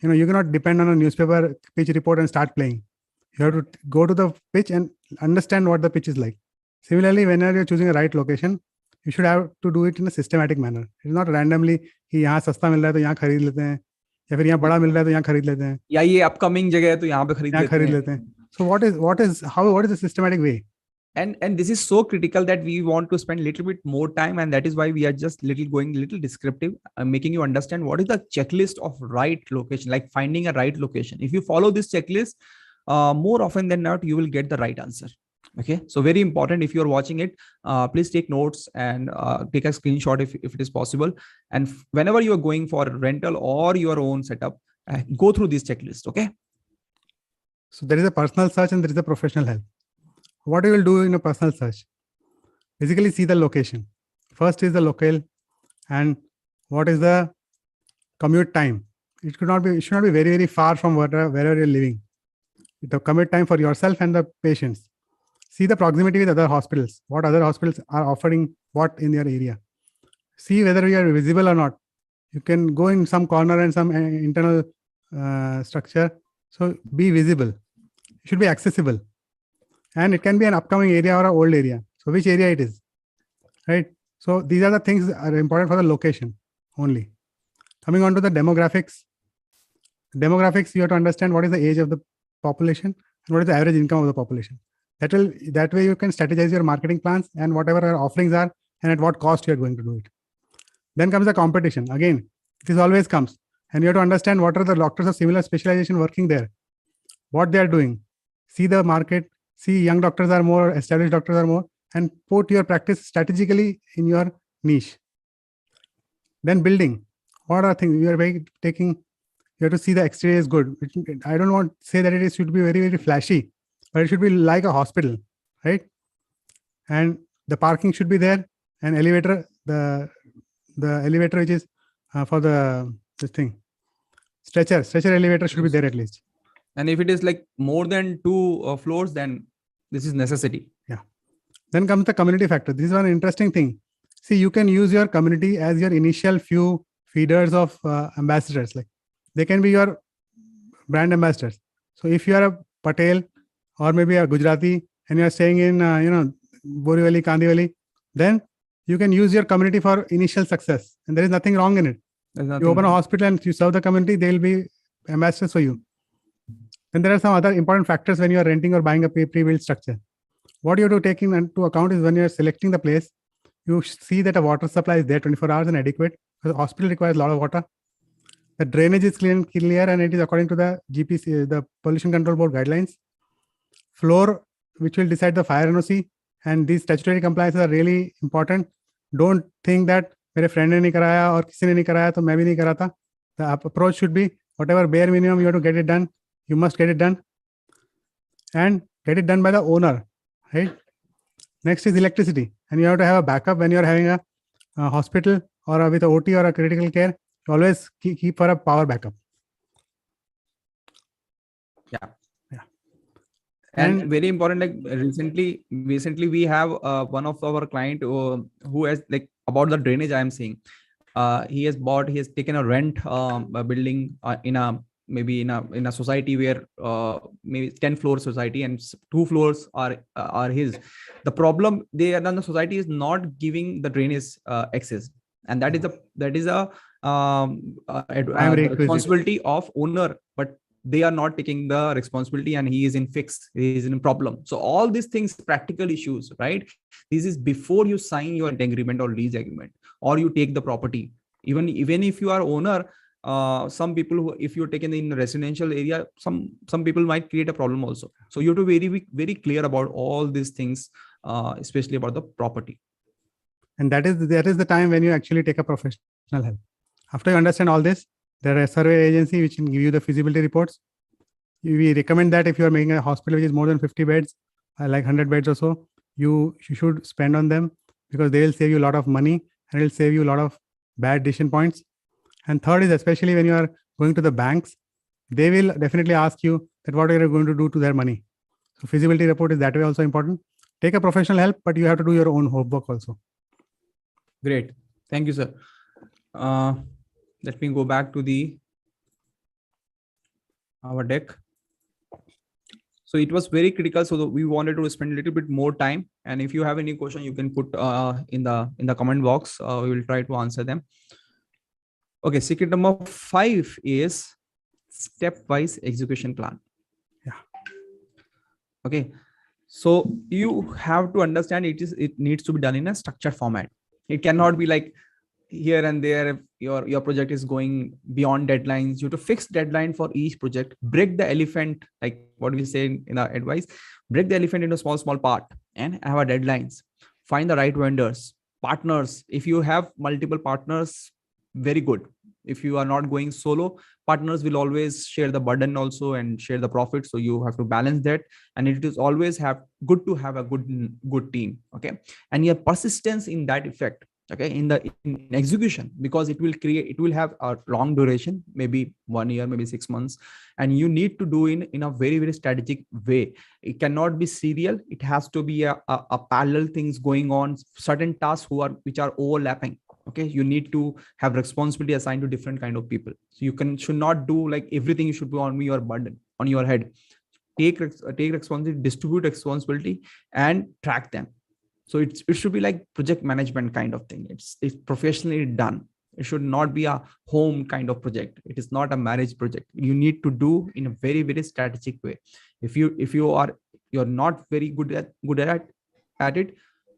You cannot depend on a newspaper pitch report and start playing. You have to go to the pitch and understand what the pitch is like. Similarly, whenever you're choosing a right location, you should have to do it in a systematic manner. It is not randomly कि यहाँ सस्ता मिल रहा है तो यहाँ खरीद लेते हैं, या फिर यहाँ बड़ा मिल रहा है तो यहाँ खरीद लेते हैं, या ये अपकमिंग जगह है तो यहाँ पे खरीद लेते हैं. So what is the systematic way? And this is so critical that we want to spend a little bit more time, and that is why we are just going little descriptive, making you understand what is the checklist of right location, like finding a right location. If you follow this checklist, more often than not, you will get the right answer. Okay. So very important. If you're watching it, please take notes and take a screenshot if it is possible. And whenever you are going for rental or your own setup, go through this checklist. Okay. So there is a personal search and there is a professional help. What you will do in a personal search? Basically, see the location. First is the local, and what is the commute time? It should not be very, very far from wherever you're living. The commute time for yourself and the patients. See the proximity with other hospitals. What other hospitals are offering what in your area. See whether you are visible or not. You can go in some corner and some internal structure. So be visible. It should be accessible. And it can be an upcoming area or an old area. So which area it is, right? So these are the things that are important for the location only. Coming on to the demographics. Demographics, you have to understand what is the age of the population and what is the average income of the population. That way you can strategize your marketing plans and whatever our offerings are and at what cost you are going to do it. Then comes the competition. Again, this always comes. And you have to understand what are the doctors of similar specialization working there, what they are doing. See the market. See, young doctors are more, established doctors are more, and put your practice strategically in your niche. Then building. What are things you are taking? You have to see the exterior is good. I don't want to say that it should be very, very flashy, but it should be like a hospital, right? And the parking should be there. And elevator, the elevator which is for this thing, stretcher elevator should be there at least. And if it is like more than 2 floors, then this is necessity. Yeah. Then comes the community factor. This is one interesting thing. See, you can use your community as your initial few feeders of ambassadors. Like they can be your brand ambassadors. So if you are a Patel or maybe a Gujarati and you are staying in, Borivali, Kandivali, then you can use your community for initial success. And there is nothing wrong in it. You open a hospital and you serve the community, they will be ambassadors for you. And there are some other important factors when you are renting or buying a pre-built structure. What you have to take into account is when you are selecting the place, you see that a water supply is there 24 hours and adequate, because the hospital requires a lot of water. The drainage is clear and it is according to the GPC, the Pollution Control Board guidelines. Floor, which will decide the fire NOC, and these statutory compliances are really important. Don't think that मेरे friend ने नहीं कराया और किसी ने नहीं कराया तो मैं भी नहीं कराता. The approach should be whatever bare minimum you have to get it done, you must get it done, and get it done by the owner, right? Next is electricity, and you have to have a backup when you are having a hospital or with a OT or a critical care. You always keep for a power backup. Yeah. Yeah. And very important, like recently we have one of our client who has, like, about the drainage I am saying, he has taken a rent a building in a society where maybe 10-floor society, and 2 floors are his. The problem the society is not giving the drainage access, and that is a responsibility of owner, but they are not taking the responsibility, and he is in a problem. So all these things, practical issues, right? This is before you sign your agreement or lease agreement, or you take the property. Even if you are owner, some people who, if you're taken in residential area, some people might create a problem also. So you have to be very clear about all these things, especially about the property. And that is the time when you actually take a professional help. After you understand all this, there are a survey agency which can give you the feasibility reports. We recommend that if you are making a hospital which is more than 50 beds, like 100 beds or so, you should spend on them, because they will save you a lot of money and it will save you a lot of bad decision points. And third is, especially when you are going to the banks, they will definitely ask you that what are you going to do to their money. So feasibility report is that way also important. Take a professional help, but you have to do your own homework also. Great. Thank you, sir. Let me go back to our deck. So it was very critical. So we wanted to spend a little bit more time. And if you have any question, you can put in the comment box. We will try to answer them. Okay. Secret number 5 is stepwise execution plan. Yeah. Okay. So you have to understand it needs to be done in a structured format. It cannot be like here and there. Your project is going beyond deadlines. You have to fix deadline for each project. Break the elephant, like what we say in our advice, break the elephant into small part and have a deadlines. Find the right vendors, partners. If you have multiple partners, very good. If you are not going solo, partners will always share the burden also and share the profit. So you have to balance that. And it is always good to have a good team. Okay. And your persistence in that effect. Okay, in execution, because it will have a long duration, maybe 1 year, maybe 6 months, and you need to do in a very, very strategic way. It cannot be serial. It has to be a parallel things going on, certain tasks which are overlapping. Okay, you need to have responsibility assigned to different kind of people. So you should not do like everything. You should do on your burden, on your head. Take responsibility, distribute responsibility, and track them. So it should be like project management kind of thing. It's professionally done. It should not be a home kind of project. It is not a marriage project. You need to do in a very, very strategic way. If you're not very good at it,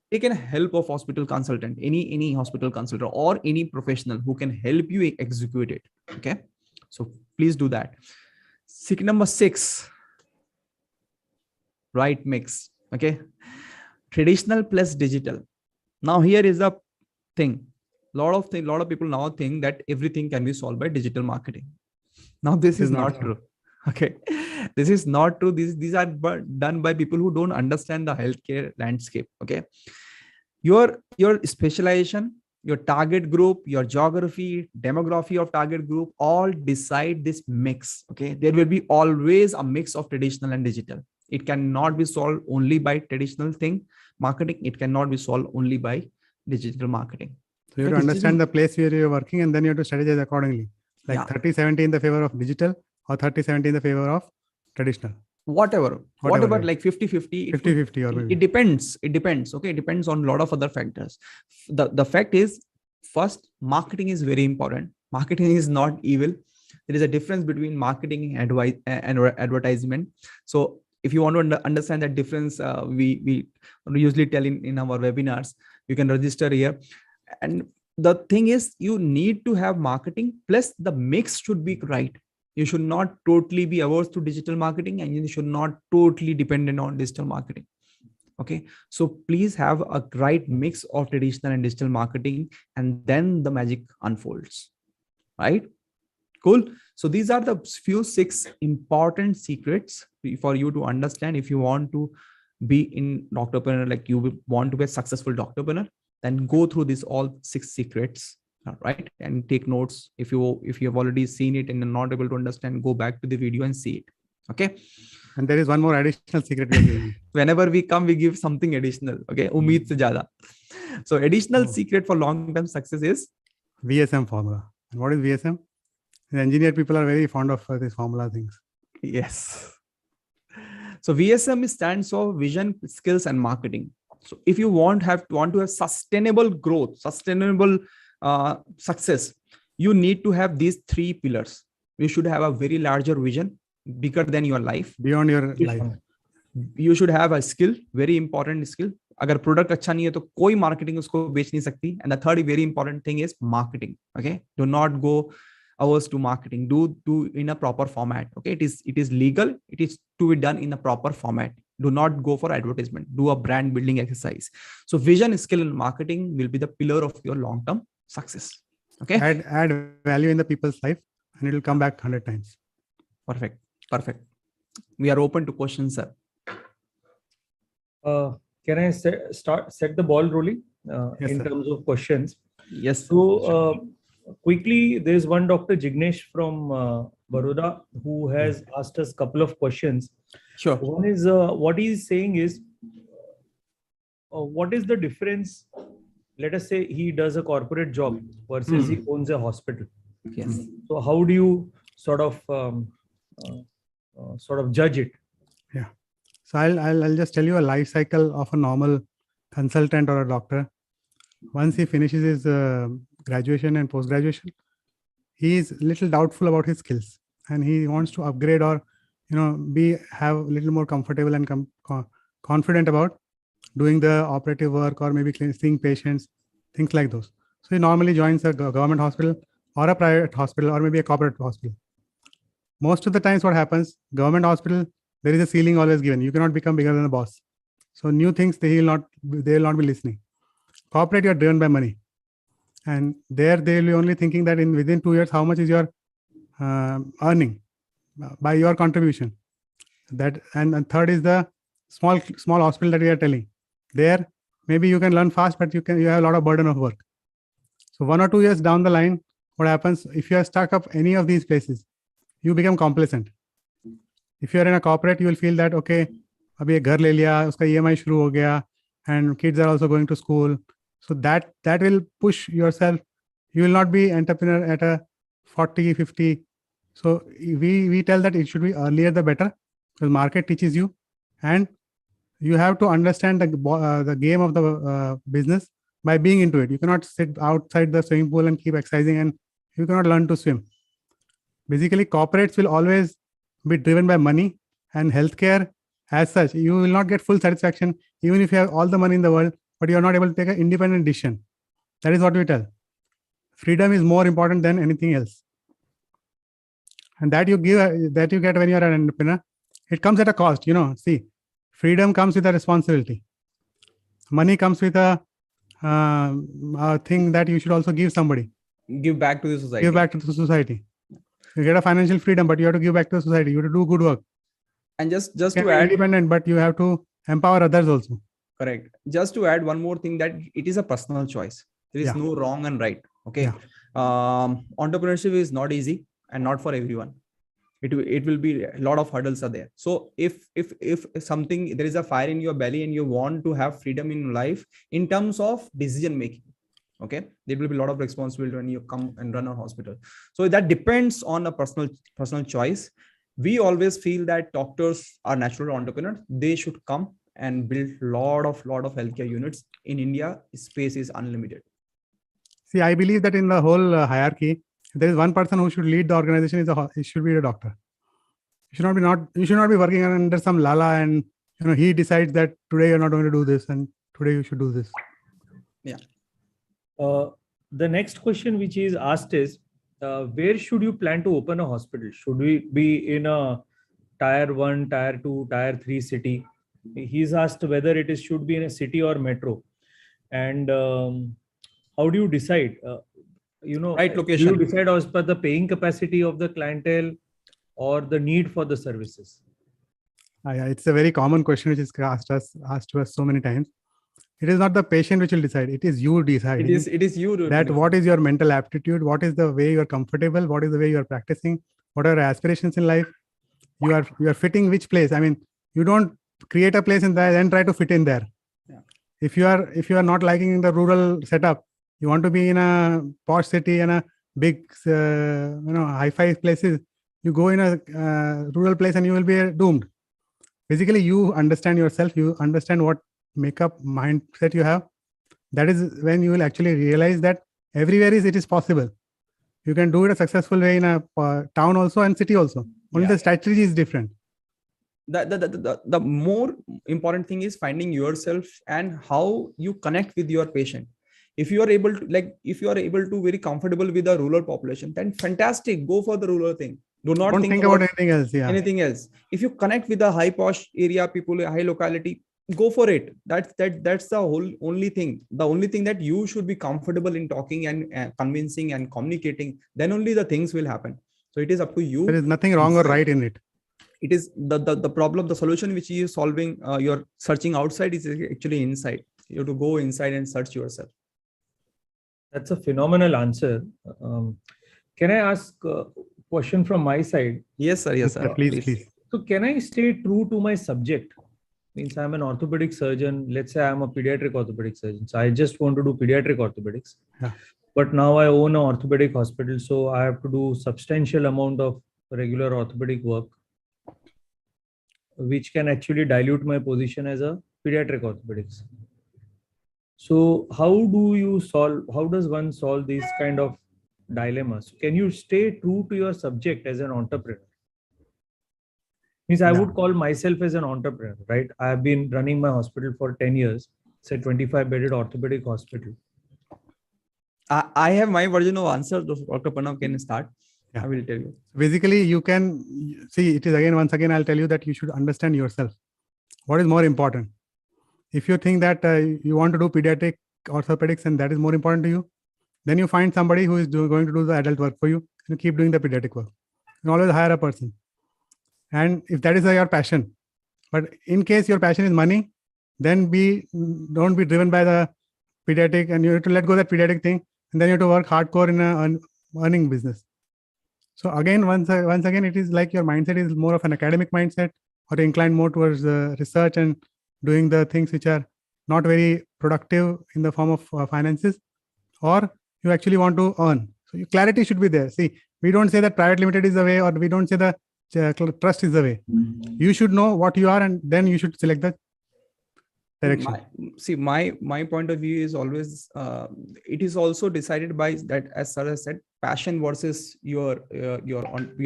take a help of hospital consultant, any hospital consultant or any professional who can help you execute it. Okay, so please do that. Secret number 6, right mix. Okay. Traditional plus digital. Now here is the thing. A lot of people now think that everything can be solved by digital marketing. Now this is not true. Okay, this is not true. These are done by people who don't understand the healthcare landscape. Okay, your specialization, your target group, your geography, demography of target group, all decide this mix. Okay, there will be always a mix of traditional and digital. It cannot be solved only by traditional marketing. It cannot be solved only by digital marketing. So you have to understand the place where you're working, and then you have to strategize accordingly. Like 30-70 in the favor of digital or 30-70 in the favor of traditional. Whatever like 50-50. 50-50 or maybe. It depends. Okay. It depends on a lot of other factors. The fact is, first, marketing is very important. Marketing is not evil. There is a difference between marketing and advertisement. So if you want to understand that difference, we usually tell in our webinars You can register here. And the thing is, you need to have marketing, plus the mix should be right. You should not totally be averse to digital marketing, and you should not totally dependent on digital marketing. Okay, so please have a right mix of traditional and digital marketing, and then the magic unfolds. Right? Cool. So these are the few 6 important secrets for you to understand if you want to be in Doctorpreneur, like you want to be a successful Doctorpreneur. Then go through these all 6 secrets, right? And take notes. If you have already seen it and you're not able to understand, go back to the video and see it. Okay. And there is one more additional secret we are giving. Whenever we come, we give something additional. Okay. Umeed se zyada. So additional secret for long-term success is VSM formula. And what is VSM? The engineer people are very fond of these formula things. Yes. So VSM stands for vision, skills, and marketing. So if you want to have sustainable growth, sustainable success, you need to have these 3 pillars. You should have a very larger vision, bigger than your life, beyond your life. You should have a skill, very important skill. अगर product अच्छा नहीं है तो कोई marketing उसको बेच नहीं सकती. And the third very important thing is marketing. Okay, do not go hours to marketing. Do in a proper format. Okay, it is legal. It is to be done in a proper format. Do not go for advertisement. Do a brand building exercise. So vision, skill, and marketing will be the pillar of your long-term success. Okay. Add value in the people's life, and it will come back 100 times. Perfect. We are open to questions, sir. Can I set the ball rolling Yes, in sir. terms of questions? Yes. So quickly, there's one Dr. Jignesh from Baroda who has asked us a couple of questions. Sure. One is what he's saying is, what is the difference? Let us say he does a corporate job versus he owns a hospital. Yes. So how do you sort of judge it? Yeah. So I'll just tell you a life cycle of a normal consultant or a doctor. Once he finishes his graduation and post-graduation, he is little doubtful about his skills, and he wants to upgrade or have a little more comfortable and confident about doing the operative work or maybe seeing patients, things like those. So he normally joins a government hospital or a private hospital or maybe a corporate hospital. Most of the times what happens, government hospital, there is a ceiling always given. You cannot become bigger than the boss. So new things, they will not be listening. Corporate, you are driven by money. And there they will be only thinking that within 2 years, how much is your earning by your contribution. And third is the small hospital that we are telling. There, maybe you can learn fast, but you have a lot of burden of work. So 1 or 2 years down the line, what happens if you are stuck up any of these places, you become complacent. If you are in a corporate, you will feel that okay, abhi ek ghar le liya, uska EMI shuru ho gaya, and kids are also going to school. So that will push yourself. You will not be entrepreneur at a 40, 50. So we tell that it should be earlier the better, because market teaches you, and you have to understand the game of the business by being into it. You cannot sit outside the swimming pool and keep exercising, and you cannot learn to swim. Basically, corporates will always be driven by money, and healthcare as such, you will not get full satisfaction even if you have all the money in the world, but you are not able to take an independent decision. That is what we tell. Freedom is more important than anything else. And that you get when you are an entrepreneur. It comes at a cost, See, freedom comes with a responsibility. Money comes with a thing that you should also give somebody. Give back to the society. Give back to the society. You get a financial freedom, but you have to give back to the society. You have to do good work. And just you to add, independent, but you have to empower others also. Correct. Just to add one more thing, that it is a personal choice. There is no wrong and right. Okay. Yeah. Entrepreneurship is not easy and not for everyone. It will be a lot of hurdles are there. So if something, there is a fire in your belly and you want to have freedom in life in terms of decision making, okay, there will be a lot of responsibility when you come and run a hospital. So that depends on a personal choice. We always feel that doctors are natural entrepreneurs. They should come and build lot of healthcare units. In India, space is unlimited. See, I believe that in the whole hierarchy, there is one person who should lead the organization. It should be the doctor. You should not be working under some lala and he decides that today you're not going to do this and today you should do this. The next question which is asked is, where should you plan to open a hospital? Should we be in a tier 1, tier 2, tier 3 city? He's asked whether it should be in a city or metro. And how do you decide? Right location. Do you decide as per the paying capacity of the clientele or the need for the services? It's a very common question which is asked to us so many times. It is not the patient which will decide. It is you deciding. It is you. That what is your mental aptitude? What is the way you are comfortable? What is the way you are practicing? What are your aspirations in life? You are fitting which place? I mean, you don't create a place and then try to fit in there. Yeah. If you are not liking the rural setup, you want to be in a posh city and a big hi-fi places. You go in a rural place and you will be doomed. Basically, you understand yourself. You understand what makeup mindset you have. That is when you will actually realize that everywhere it is possible. You can do it a successful way in a town also and city also. Only the strategy is different. The more important thing is finding yourself and how you connect with your patient. If you are able to very comfortable with the rural population, then fantastic, go for the rular thing. Don't think about anything else. Anything else. If you connect with the high posh area people, high locality, go for it. That's the only thing. The only thing that you should be comfortable in talking and convincing and communicating. Then only the things will happen. So it is up to you. There is nothing wrong or right in it. It is the problem, the solution which you are solving. You're searching outside is actually inside. You have to go inside and search yourself. That's a phenomenal answer. Can I ask a question from my side? Yes, sir. Yes, sir. Please. So can I stay true to my subject? Means I'm an orthopedic surgeon. Let's say I'm a pediatric orthopedic surgeon. So I just want to do pediatric orthopedics. Yeah. But now I own an orthopedic hospital. So I have to do substantial amount of regular orthopedic work, which can actually dilute my position as a pediatric orthopedics. So how does one solve these kind of dilemmas? Can you stay true to your subject as an entrepreneur? Means I would call myself as an entrepreneur, right? I have been running my hospital for 10 years. It's a 25-bedded orthopedic hospital. I have my version of answer. Dr. Pranav can start. Yeah. I will tell you. Basically, you can see it is once again, I'll tell you that you should understand yourself. What is more important? If you think that you want to do pediatric orthopedics and that is more important to you, then you find somebody who is going to do the adult work for you. You keep doing the pediatric work. You always hire a person. And if that is your passion, but in case your passion is money, then don't be driven by the pediatric, and you have to let go of that pediatric thing, and then you have to work hardcore in an earning business. So again, once again, it is like your mindset is more of an academic mindset, or inclined more towards research and doing the things which are not very productive in the form of finances, or you actually want to earn. So your clarity should be there. See, we don't say that private limited is the way, or we don't say that trust is the way. You should know what you are, and then you should select the direction. My point of view is always it is also decided by that, as sir has said, passion versus your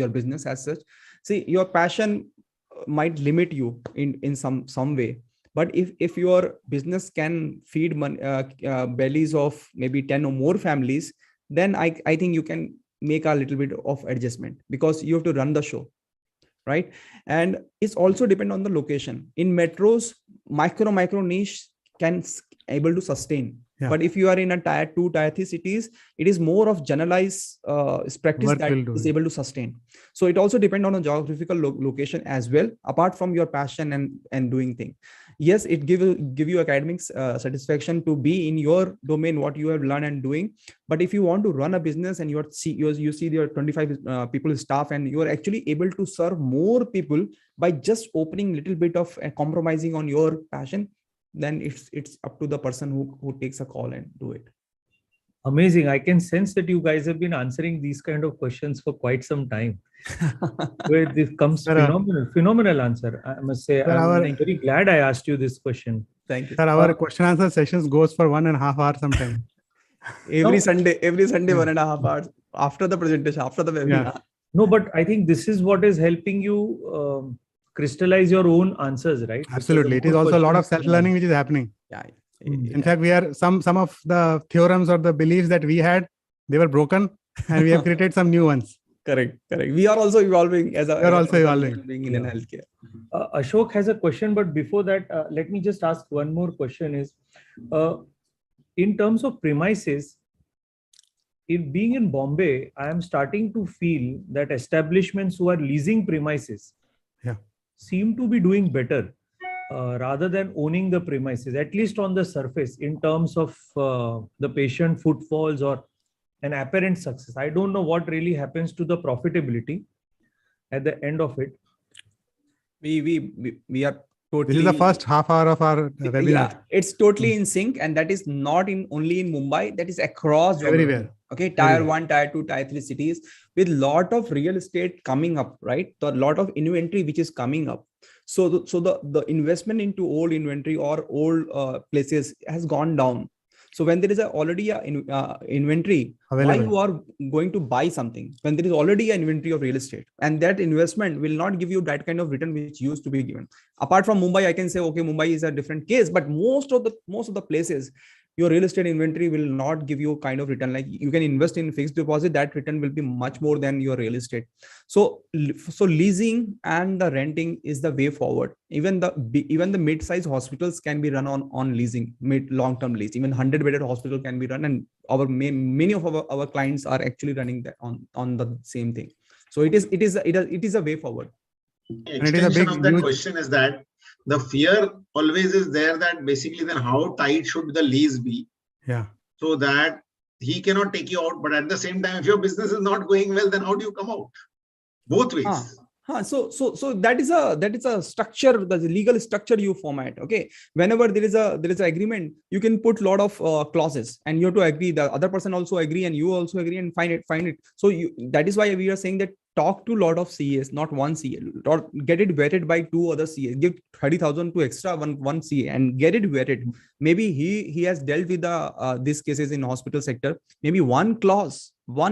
business as such. See, your passion might limit you in some way, but if your business can feed bellies of maybe 10 or more families, then I think you can make a little bit of adjustment, because you have to run the show, right? And it's also depend on the location. In metros, micro niche can able to sustain. Yeah. But if you are in a tier 2, tier 3 cities, it is more of generalized practice work that is able to sustain. So it also depends on a geographical location as well, apart from your passion and doing things. Yes, it give you academic satisfaction to be in your domain, what you have learned and doing. But if you want to run a business and you see your 25 people staff, and you are actually able to serve more people by just opening little bit of compromising on your passion, then it's up to the person who takes a call and do it. Amazing. I can sense that you guys have been answering these kind of questions for quite some time. Where this comes phenomenal answer. I must say, I'm very glad I asked you this question. Thank you. Sir, our question answer sessions goes for 1.5 hours sometimes. Every Sunday, 1.5 hours after the presentation, after the webinar. Yeah. No, but I think this is what is helping you crystallize your own answers, right? Absolutely. It is also a lot of self-learning which is happening. Yeah. In fact, we are some of the theorems or the beliefs that we had, they were broken, and we have created some new ones. Correct. We are also evolving as a. We are also evolving. Being in healthcare. Ashok has a question, but before that, let me just ask one more question: is in terms of premises, if being in Bombay, I am starting to feel that establishments who are leasing premises seem to be doing better rather than owning the premises, at least on the surface, in terms of the patient footfalls or an apparent success. I don't know what really happens to the profitability at the end of it. We are totally. This is the first half hour of our webinar. Yeah, it's totally in sync, and that is not only in Mumbai. That is across everywhere. Okay, tier 1, tier 2, tier 3 cities with lot of real estate coming up, right? A lot of inventory which is coming up. So the investment into old inventory or old places has gone down. So when there is already a inventory, why you are going to buy something when there is already an inventory of real estate, and that investment will not give you that kind of return which used to be given. Apart from Mumbai, I can say, okay, Mumbai is a different case, but most of the places, your real estate inventory will not give you kind of return. Like you can invest in fixed deposit, that return will be much more than your real estate. So leasing and the renting is the way forward. Even the mid-size hospitals can be run on leasing, long-term lease. Even 100-bedded hospital can be run, and many of our clients are actually running that on the same thing. So it is a way forward. Extension of that question is that the fear always is there that basically then how tight should the lease be? Yeah. So that he cannot take you out, but at the same time, if your business is not going well, then how do you come out? Both ways. So that is a structure, the legal structure you format. Okay, whenever there is an agreement, you can put lot of clauses, and you have to agree. The other person also agree, and you also agree, and find it. So that is why we are saying that talk to a lot of CAs, not one CA, or get it vetted by 2 other CAs. Give 30,000 to extra one CA and get it vetted. Maybe he has dealt with these cases in hospital sector. Maybe one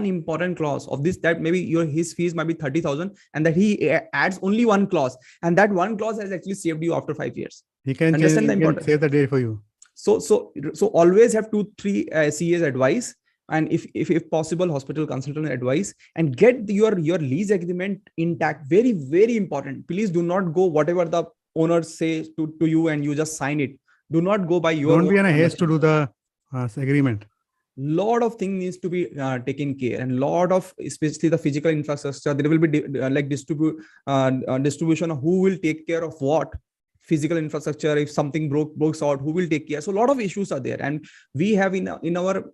important clause of this, that maybe his fees might be 30,000, and that he adds only one clause, and that one clause has actually saved you after 5 years. He can save the day for you. So always have 2-3 CAs advice, and if possible, hospital consultant advice, and get your lease agreement intact. Very, very important. Please do not go whatever the owner says to you and you just sign it. Do not go by your. Don't be in a haste to do the agreement. Lot of things needs to be taken care, and lot of, especially the physical infrastructure, there will be distribution of who will take care of what physical infrastructure. If something breaks out, who will take care? So a lot of issues are there, and we have in our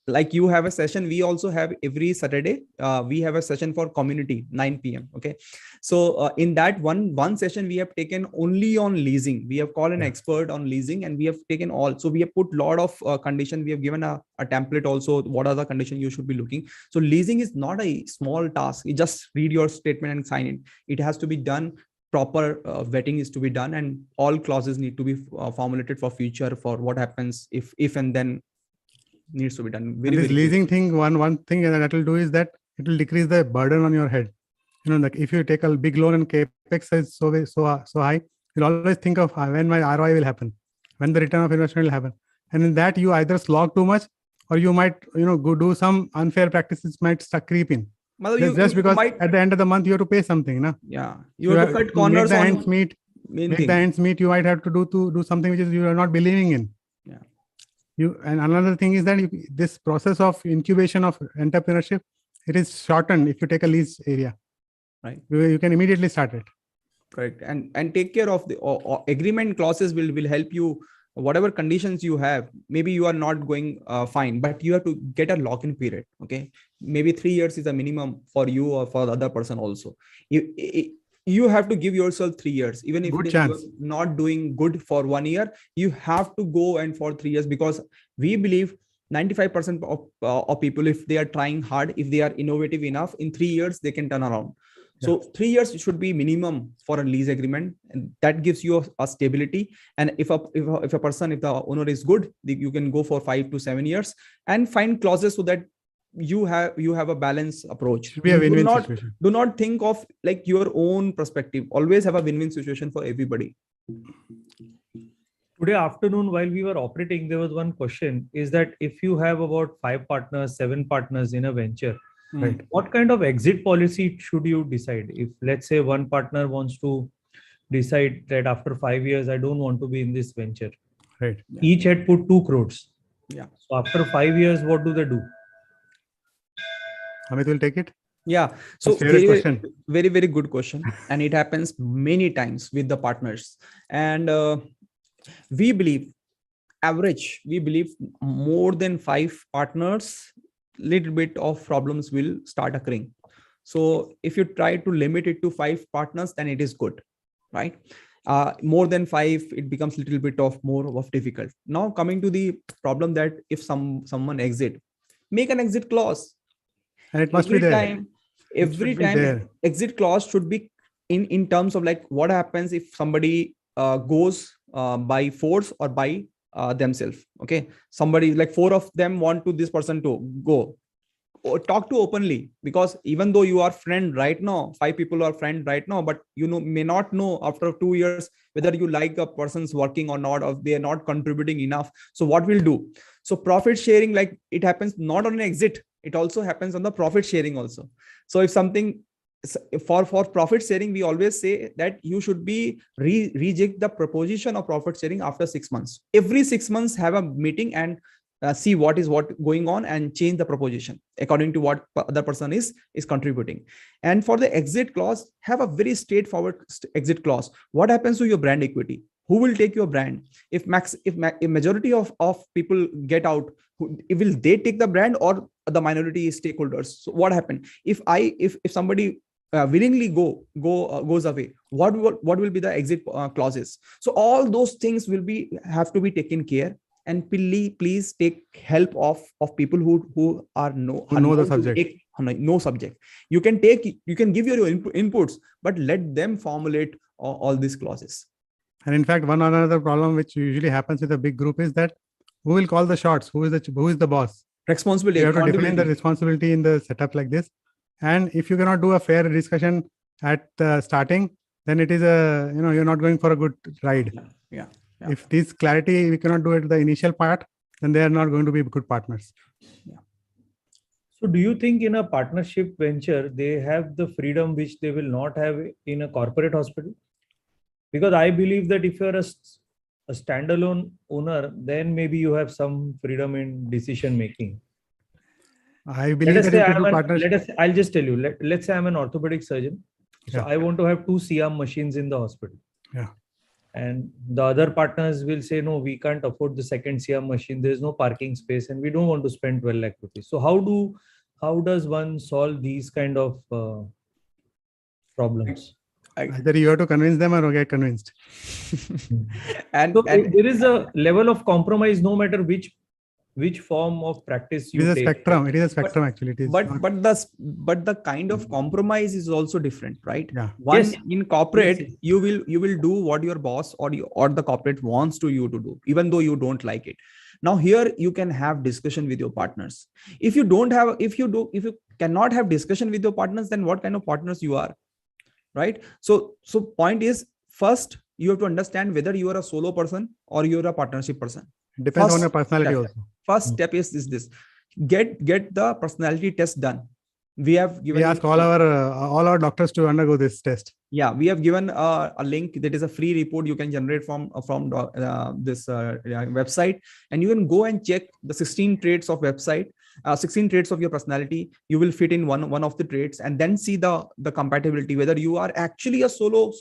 like you have a session, we also have every Saturday. We have a session for community 9 p.m. Okay, so in that one session we have taken only on leasing. We have called an expert on leasing, and we have taken all. So we have put lot of condition. We have given a template also. What are the conditions you should be looking? So leasing is not a small task. You just read your statement and sign it. It has to be done. Proper vetting is to be done, and all clauses need to be formulated for future, for what happens if and then needs to be done. Very leasing thing, one thing that will do is that it will decrease the burden on your head. Like if you take a big loan and capex is so high, you'll always think of when my ROI will happen, when the return of investment will happen, and in that you either slog too much, or you might go do some unfair practices might creep in. Just because at the end of the month you have to pay something, na? Yeah, you have to cut corners. Make the ends meet. You might have to do something which is you are not believing in. Yeah. And another thing is that this process of incubation of entrepreneurship, it is shortened if you take a lease area. Right. You can immediately start it. Correct. And take care of the agreement clauses will help you. Whatever conditions you have, maybe you are not going fine, but you have to get a lock-in period. Okay, maybe 3 years is a minimum for you or for the other person also. You have to give yourself 3 years, even if you're not doing good for 1 year. You have to go and for 3 years, because we believe 95% of people, if they are trying hard, if they are innovative enough, in 3 years they can turn around. So 3 years should be minimum for a lease agreement, and that gives you a stability. And if the owner is good, you can go for 5 to 7 years and find clauses so that you have a balanced approach. Should be a win-win situation. Do not think of like your own perspective. Always have a win-win situation for everybody. Today afternoon, while we were operating, there was one question: is that if you have about 5 partners, 7 partners in a venture, Right. what kind of exit policy should you decide? If let's say one partner wants to decide that after 5 years, I don't want to be in this venture. Right. Yeah. Each had put 2 crores. Yeah. So after 5 years, what do they do? Amit will take it. Yeah. So His favorite very, question. very, very good question. And it happens many times with the partners. And we believe more than 5 partners, little bit of problems will start occurring. So if you try to limit it to 5 partners, then it is good, right? More than 5, it becomes a little bit of more of difficult. Now coming to the problem that if someone exit, make an exit clause. And it must be there. Every should be time there. exit clause should be in terms of like what happens if somebody goes by force or by themselves. Okay, somebody like 4 of them want to this person to go, or talk to openly, because even though you are friend right now, 5 people are friend right now, but you may not know after 2 years whether you like a person's working or not, or they are not contributing enough. So what we'll do? So profit sharing, like it happens not on an exit, it also happens on the profit sharing also. So if something for profit sharing, we always say that you should be reject the proposition of profit sharing after 6 months. Every 6 months have a meeting and see what going on and change the proposition according to what other person is contributing. And for the exit clause, have a very straightforward exit clause. What happens to your brand equity? Who will take your brand? If majority of people get out, will they take the brand or the minority stakeholders? So what happened if somebody willingly goes away? What will be the exit clauses? So all those things have to be taken care. And please take help of people who know the subject. No subject. You can give your inputs, but let them formulate all these clauses. And in fact, one another problem which usually happens with a big group is that who will call the shots? Who is the boss? Responsibility. You have to define the responsibility in the setup like this. And if you cannot do a fair discussion at the starting, then it is you're not going for a good ride. Yeah. If this clarity we cannot do it the initial part, then they are not going to be good partners. Yeah. So do you think in a partnership venture, they have the freedom which they will not have in a corporate hospital? Because I believe that if you're a standalone owner, then maybe you have some freedom in decision making. I believe that if you do partnership. I'll just tell you, let's say I'm an orthopedic surgeon. So Yeah. I want to have 2 Shyam machines in the hospital. Yeah. And the other partners will say, no, we can't afford the second Shyam machine. There's no parking space and we don't want to spend 12 lakh rupees. So how does one solve these kind of problems? Either you have to convince them or get convinced. and there is a level of compromise no matter which form of practice you take. It is a spectrum actually. It is but the kind of compromise is also different, right? Yeah. In corporate, you will do what your boss or the corporate wants you to do, even though you don't like it. Now here you can have discussion with your partners. If you cannot have discussion with your partners, then what kind of partners you are, right? So point is, first you have to understand whether you are a solo person or you're a partnership person. It depends on your personality also. First step is this: get the personality test done. We ask all our doctors to undergo this test. Yeah, we have given a link that is a free report you can generate from this website, and you can go and check the 16 traits of website, 16 traits of your personality. You will fit in one of the traits, and then see the compatibility, whether you are actually a solo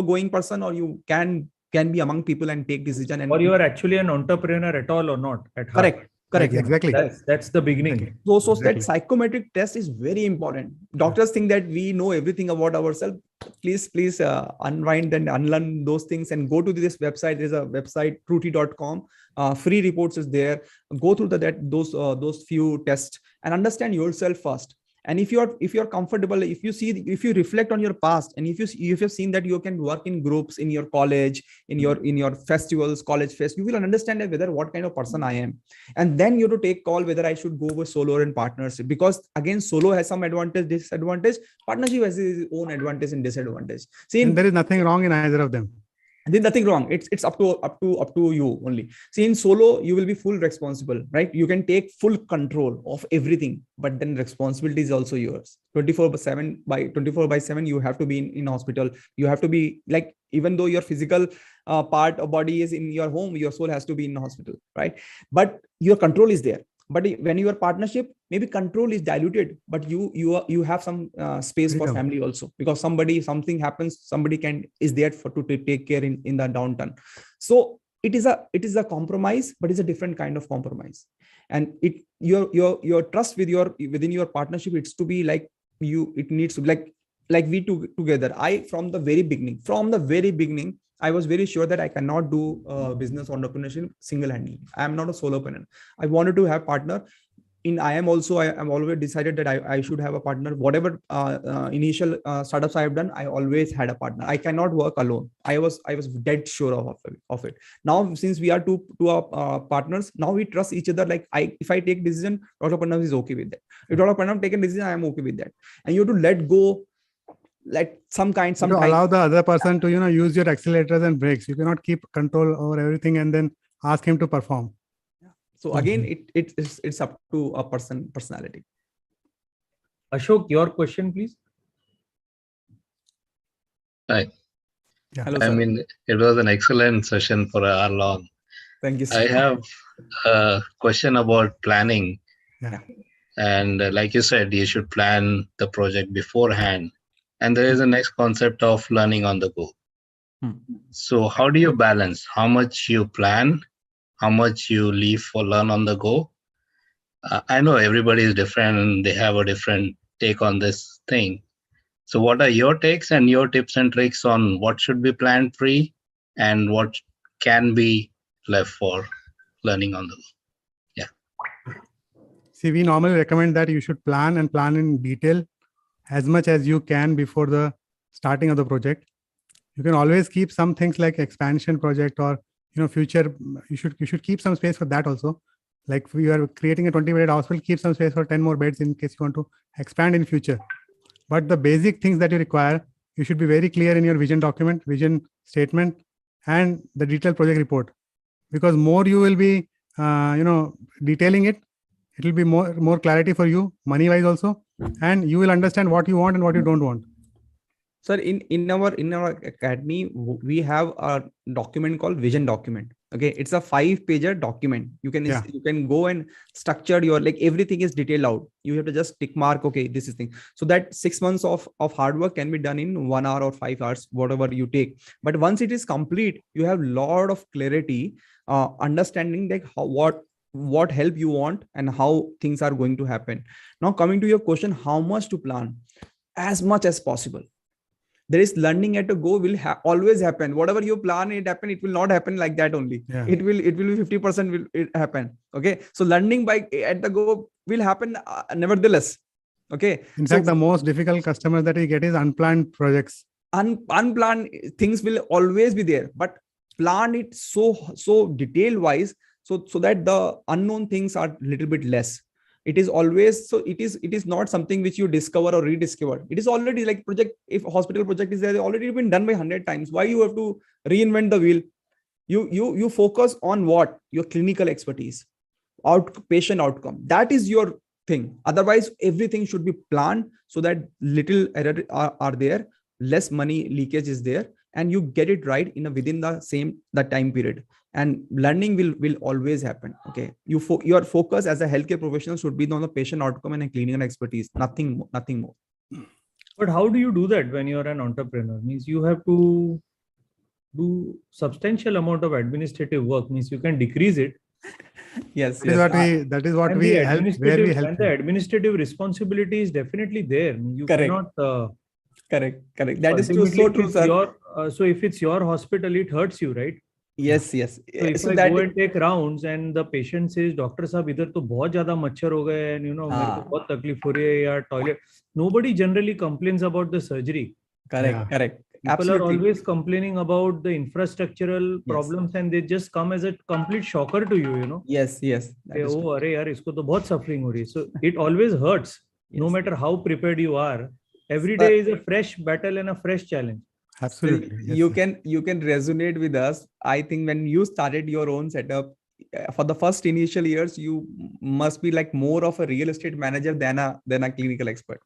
going person, or you can be among people and take decision, or you are actually an entrepreneur at all or not at heart. Correct. Exactly. That's the beginning. Exactly. So that psychometric test is very important. Doctors think that we know everything about ourselves. Please unwind and unlearn those things and go to this website. There's a website, truty.com. Free reports is there. Go through those few tests and understand yourself first. And if you're comfortable, if you reflect on your past, and if you've seen that you can work in groups in your college, in your festivals, college fest, you will understand whether what kind of person I am. And then you have to take call whether I should go with solo and partnership, because again, solo has some advantage, disadvantage. Partnership has its own advantage and disadvantage. And there is nothing wrong in either of them. There's nothing wrong. It's up to you only. See, in solo, you will be full responsible, right? You can take full control of everything, but then responsibility is also yours. 24/7, you have to be in hospital. You have to be like, even though your physical part of body is in your home, your soul has to be in hospital, right? But your control is there. But when you are partnership, maybe control is diluted, but you have some space for family also, because something happens, somebody is there to take care in the downturn. So it is a compromise, but it's a different kind of compromise. And your trust within your partnership, it's to be like it needs to be like we two together. From the very beginning, I was very sure that I cannot do business entrepreneurship single-handedly. I am not a solopreneur. I wanted to have partner. I am always decided that I should have a partner. Whatever initial startups I have done, I always had a partner. I cannot work alone. I was dead sure of it. Now, since we are two partners, now we trust each other. Like if I take decision, Dr. Pranav is okay with that. If Dr. Pranav take a decision, I am okay with that. And you have to let go. Like sometimes allow the other person to use your accelerators and brakes. You cannot keep control over everything and then ask him to perform. So again, it's up to a personality. Ashok, your question, please. Hi. Yeah. Hello, I sir. mean, it was an excellent session for an hour long. Thank you, sir. I have a question about planning. Yeah. And like you said, you should plan the project beforehand. And there is a next concept of learning on the go. So how do you balance how much you plan, how much you leave for learn on the go? I know everybody is different and they have a different take on this thing. So what are your takes and your tips and tricks on what should be planned pre and what can be left for learning on the go? Yeah. See, we normally recommend that you should plan in detail as much as you can before the starting of the project. You can always keep some things like expansion project or future. You should keep some space for that also. Like if you are creating a 20-bed hospital, keep some space for 10 more beds in case you want to expand in future. But the basic things that you require, you should be very clear in your vision document, vision statement, and the detailed project report. Because more you will be detailing it, it will be more clarity for you, money wise also, and you will understand what you want and what you don't want. Sir, in our academy, we have a document called vision document. Okay, it's a 5-pager document. You can go and structure your, like, everything is detailed out. You have to just tick mark, okay, this is thing. So that 6 months of hard work can be done in 1 hour or 5 hours, whatever you take. But once it is complete, you have a lot of clarity, understanding like what help you want and how things are going to happen. Now coming to your question, how much to plan? As much as possible. There is learning at a go will always happen. Whatever you plan, it will not happen like that only. Yeah. It will be 50% will it happen. Okay. So learning at the go will happen nevertheless. Okay. In fact, the most difficult customer that we get is unplanned projects. Unplanned things will always be there, but plan it so detail wise, so that the unknown things are little bit less. It is always, so it is not something which you discover or rediscover. It is already like project. If a hospital project is there, already been done by 100 times. Why you have to reinvent the wheel? You focus on what? Your clinical expertise, patient outcome. That is your thing. Otherwise, everything should be planned so that little error are there, less money leakage is there, and you get it right within the time period. And learning will always happen. Okay, your focus as a healthcare professional should be on the patient outcome and a clinical expertise. Nothing more. But how do you do that when you're an entrepreneur? Means you have to do substantial amount of administrative work. Means you can decrease it. Yes. That is what we help. Where we help. And the administrative responsibility is definitely there. You Correct. cannot. Correct. That is true. So true, sir. So if it's your hospital, it hurts you, right? Yes. So if I go and take rounds and the patient says, Doctor Sahab, idhar to bahut zyada machhar ho gaye and mere ko bahut takleef ho rahi hai ya toilet. Nobody generally complains about the surgery. Correct. People Absolutely. are always complaining about the infrastructural problems, and they just come as a complete shocker to you. Yes. Say, oh, arey yaar, isko to bahut suffering ho rahi hai. So it always hurts, no matter how prepared you are. Every day is a fresh battle and a fresh challenge. Absolutely. So Yes, you sir. can resonate with us. I think when you started your own setup, for the first initial years, you must be like more of a real estate manager than a clinical expert.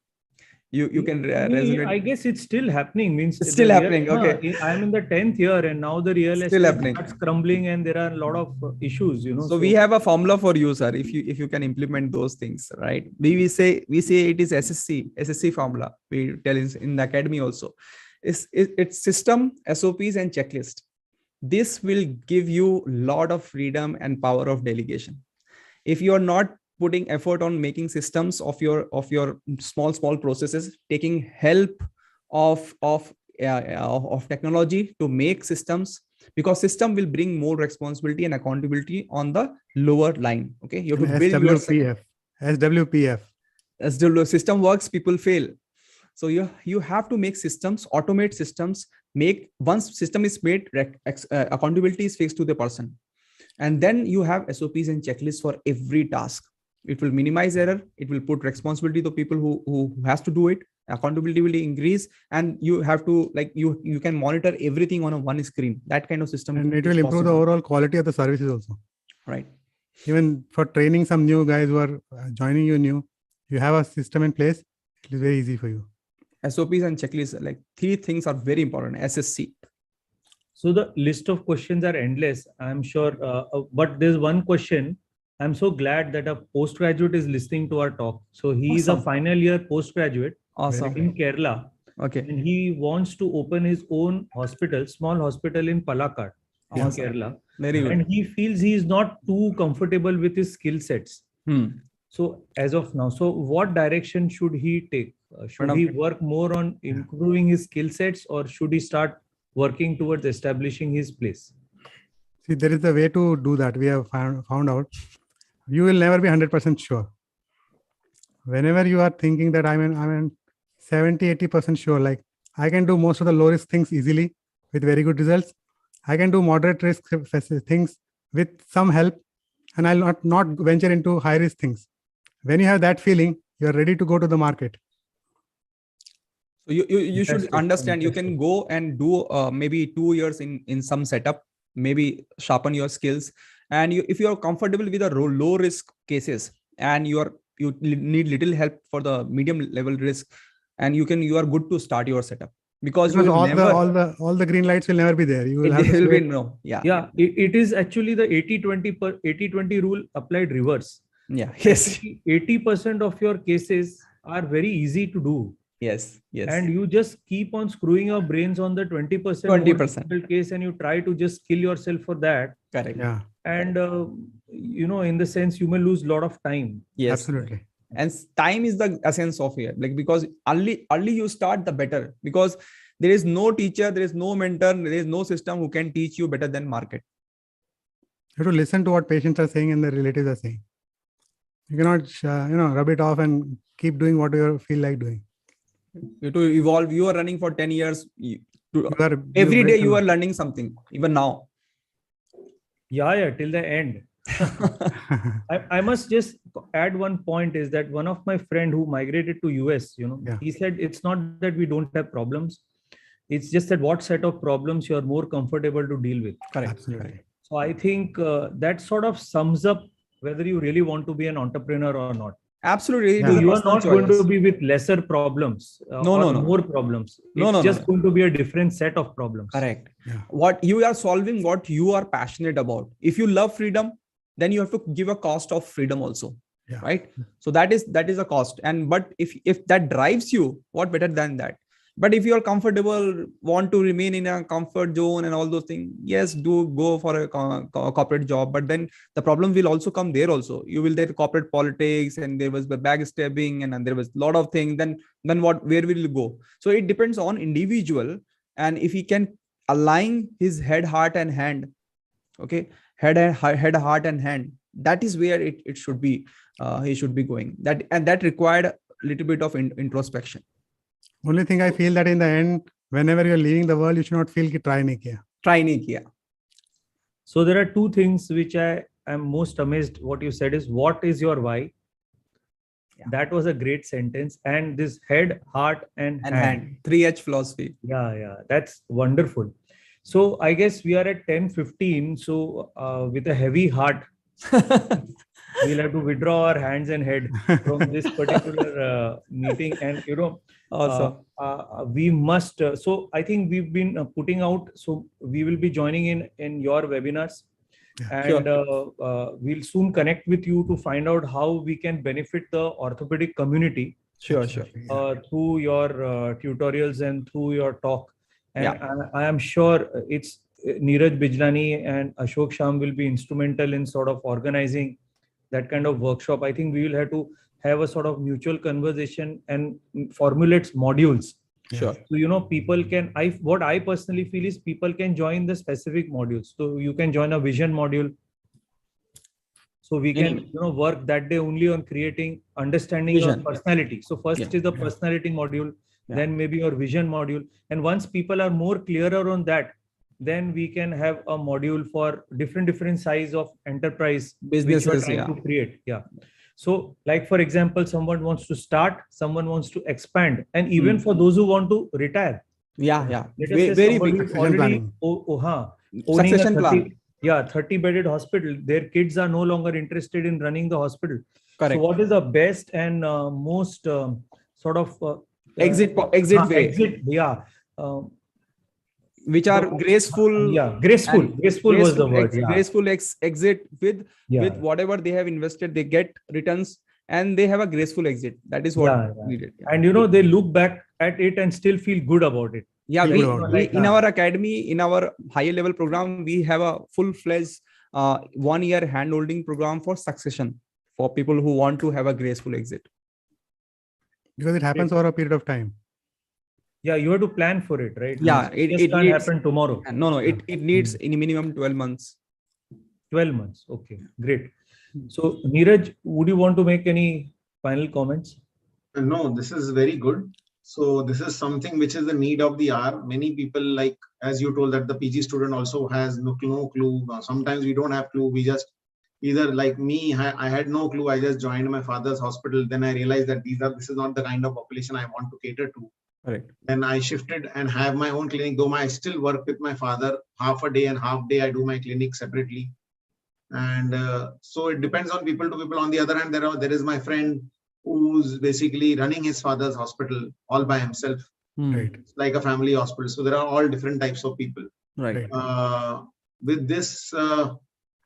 You can resonate. I guess it's still happening. Means It's the still real. happening. Okay, I'm in the 10th year, and now the real still estate happening. starts crumbling, and there are a lot of issues. So we have a formula for you, sir. If you can implement those things, right? We say it is SSC formula. We tell in the academy also. It's system, SOPs, and checklist. This will give you a lot of freedom and power of delegation. If you are not putting effort on making systems of your small processes, taking help of technology to make systems, because system will bring more responsibility and accountability on the lower line. Okay, you have to build your SWPF. as the system works, people fail. So you have to make systems, automate systems, make once system is made, accountability is fixed to the person. And then you have SOPs and checklists for every task. It will minimize error. It will put responsibility to people who has to do it. Accountability will increase, and you have to you can monitor everything on a one screen. That kind of system, and it will improve the overall quality of the services also. Right. Even for training some new guys who are joining you new, you have a system in place. It is very easy for you. SOPs and checklists, like 3 things are very important. SSC. So the list of questions are endless, I'm sure. But there's one question. I'm so glad that a postgraduate is listening to our talk. So he is a final year postgraduate in Kerala. Okay. And he wants to open his own hospital, small hospital in Palakkad, in Kerala. Very good. And he feels he is not too comfortable with his skill sets. So as of now, so what direction should he take? Should he work more on improving his skill sets, or should he start working towards establishing his place? See, there is a way to do that. We have found out. You will never be 100% sure. Whenever you are thinking that I'm 70-80% sure, like I can do most of the low risk things easily with very good results. I can do moderate risk things with some help, and I'll not venture into high risk things. When you have that feeling, you're ready to go to the market. So you should understand, you can go and do maybe 2 years in some setup, maybe sharpen your skills. And if you are comfortable with the low risk cases, and you need little help for the medium level risk, and you are good to start your setup, because all the green lights will never be there. You will it is actually the 80-20 rule applied reverse. Yes. 80% of your cases are very easy to do. Yes. And you just keep on screwing your brains on the 20% case, and you try to just kill yourself for that. Correct. Yeah. And in the sense, you may lose a lot of time. Yes, absolutely. And time is the essence of here, because early you start, the better, because there is no teacher, there is no mentor, there is no system who can teach you better than market. You have to listen to what patients are saying and the relatives are saying. You cannot rub it off and keep doing what you feel like doing. You have to evolve. You are running for 10 years. Every day you are learning something, even now. Yeah, till the end. I must just add one point, is that one of my friend who migrated to US, he said it's not that we don't have problems. It's just that what set of problems you are more comfortable to deal with. Correct. Absolutely. So I think that sort of sums up whether you really want to be an entrepreneur or not. Absolutely. So you are not going to be with lesser problems or more problems. It's just going to be a different set of problems. Correct. Yeah. What you are solving, what you are passionate about. If you love freedom, then you have to give a cost of freedom also. Yeah. Right. So that is a cost. But if that drives you, what better than that? But if you are comfortable, want to remain in a comfort zone and all those things, yes, do go for a corporate job. But then the problem will also come there also. You will get corporate politics, and there was the backstabbing, and there was a lot of things. Then where will you go? So it depends on individual. And if he can align his head, heart, and hand, okay, head, heart, and hand, that is where it should be. He should be going. That required a little bit of introspection. Only thing I feel that in the end, whenever you're leaving the world, you should not feel try nahi kiya. So there are 2 things which I am most amazed. What you said is, what is your why? That was a great sentence. And this head, heart, and hand. 3H philosophy. Yeah, that's wonderful. So I guess we are at 10:15. So with a heavy heart, we'll have to withdraw our hands and head from this particular meeting. And Awesome. we must. So I think we've been putting out. So we will be joining in your webinars, and we'll soon connect with you to find out how we can benefit the orthopedic community. Sure. Through your tutorials and through your talk. And I am sure it's Neeraj, Bijlani, and Ashok, Shyam will be instrumental in sort of organizing that kind of workshop. I think we will have to have a sort of mutual conversation and formulate modules. Sure. So people can. What I personally feel is people can join the specific modules. So you can join a vision module. So we can work that day only on creating understanding your personality. So first is the personality module, then maybe your vision module. And once people are more clearer on that, then we can have a module for different size of enterprise businesses which you are trying to create. So like, for example, someone wants to start, someone wants to expand, and even for those who want to retire. Let us say very big already succession plan. 30-bedded hospital. Their kids are no longer interested in running the hospital. Correct. So what is the best and most sort of exit way? Which are graceful. Graceful was the word. Graceful exit with whatever they have invested, they get returns, and they have a graceful exit. That is what needed. And they look back at it and still feel good about it. We in our academy, in our higher level program, we have a full-fledged 1-year hand-holding program for succession for people who want to have a graceful exit. Because it happens over a period of time. You have to plan for it, right? It can't happen tomorrow. No, it needs in minimum 12 months. 12 months. Okay, great. So Neeraj, would you want to make any final comments? No, this is very good. So this is something which is the need of the hour. Many people, like as you told, that the PG student also has no clue. Sometimes we don't have clue. We just either, like me, I had no clue. I just joined my father's hospital. Then I realized that this is not the kind of population I want to cater to. Correct. Then I shifted and have my own clinic. Though I still work with my father half a day and half day. I do my clinic separately. And so it depends on people to people. On the other hand, there is my friend who's basically running his father's hospital all by himself. Right. It's like a family hospital. So there are all different types of people. Right. With this,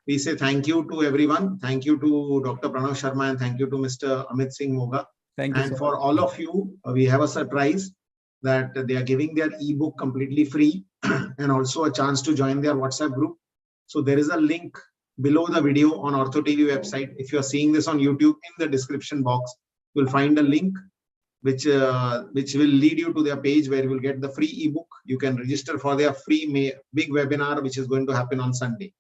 we say thank you to everyone. Thank you to Dr. Pranav Sharma and thank you to Mr. Amit Singh Moga. Thank you. And for all of you, we have a surprise that they are giving their ebook completely free and also a chance to join their WhatsApp group. So there is a link below the video on OrthoTV website. If you are seeing this on YouTube, in the description box, you'll find a link which will lead you to their page where you will get the free ebook. You can register for their free big webinar, which is going to happen on Sunday.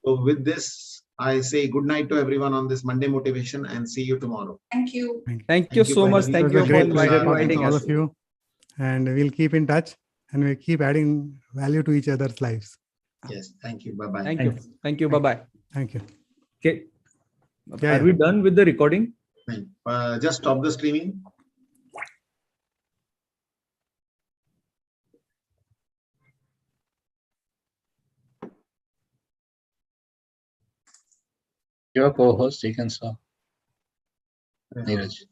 So with this, I say good night to everyone on this Monday motivation and see you tomorrow. Thank you. Thank you so much. Thank you for inviting all us. of you. And we'll keep in touch and we'll keep adding value to each other's lives. Yes. Thank you. Bye-bye. Thank you. Bye-bye. Thank you. Okay. Are we done with the recording? Just stop the streaming. Your co-host, you can stop. Neeraj.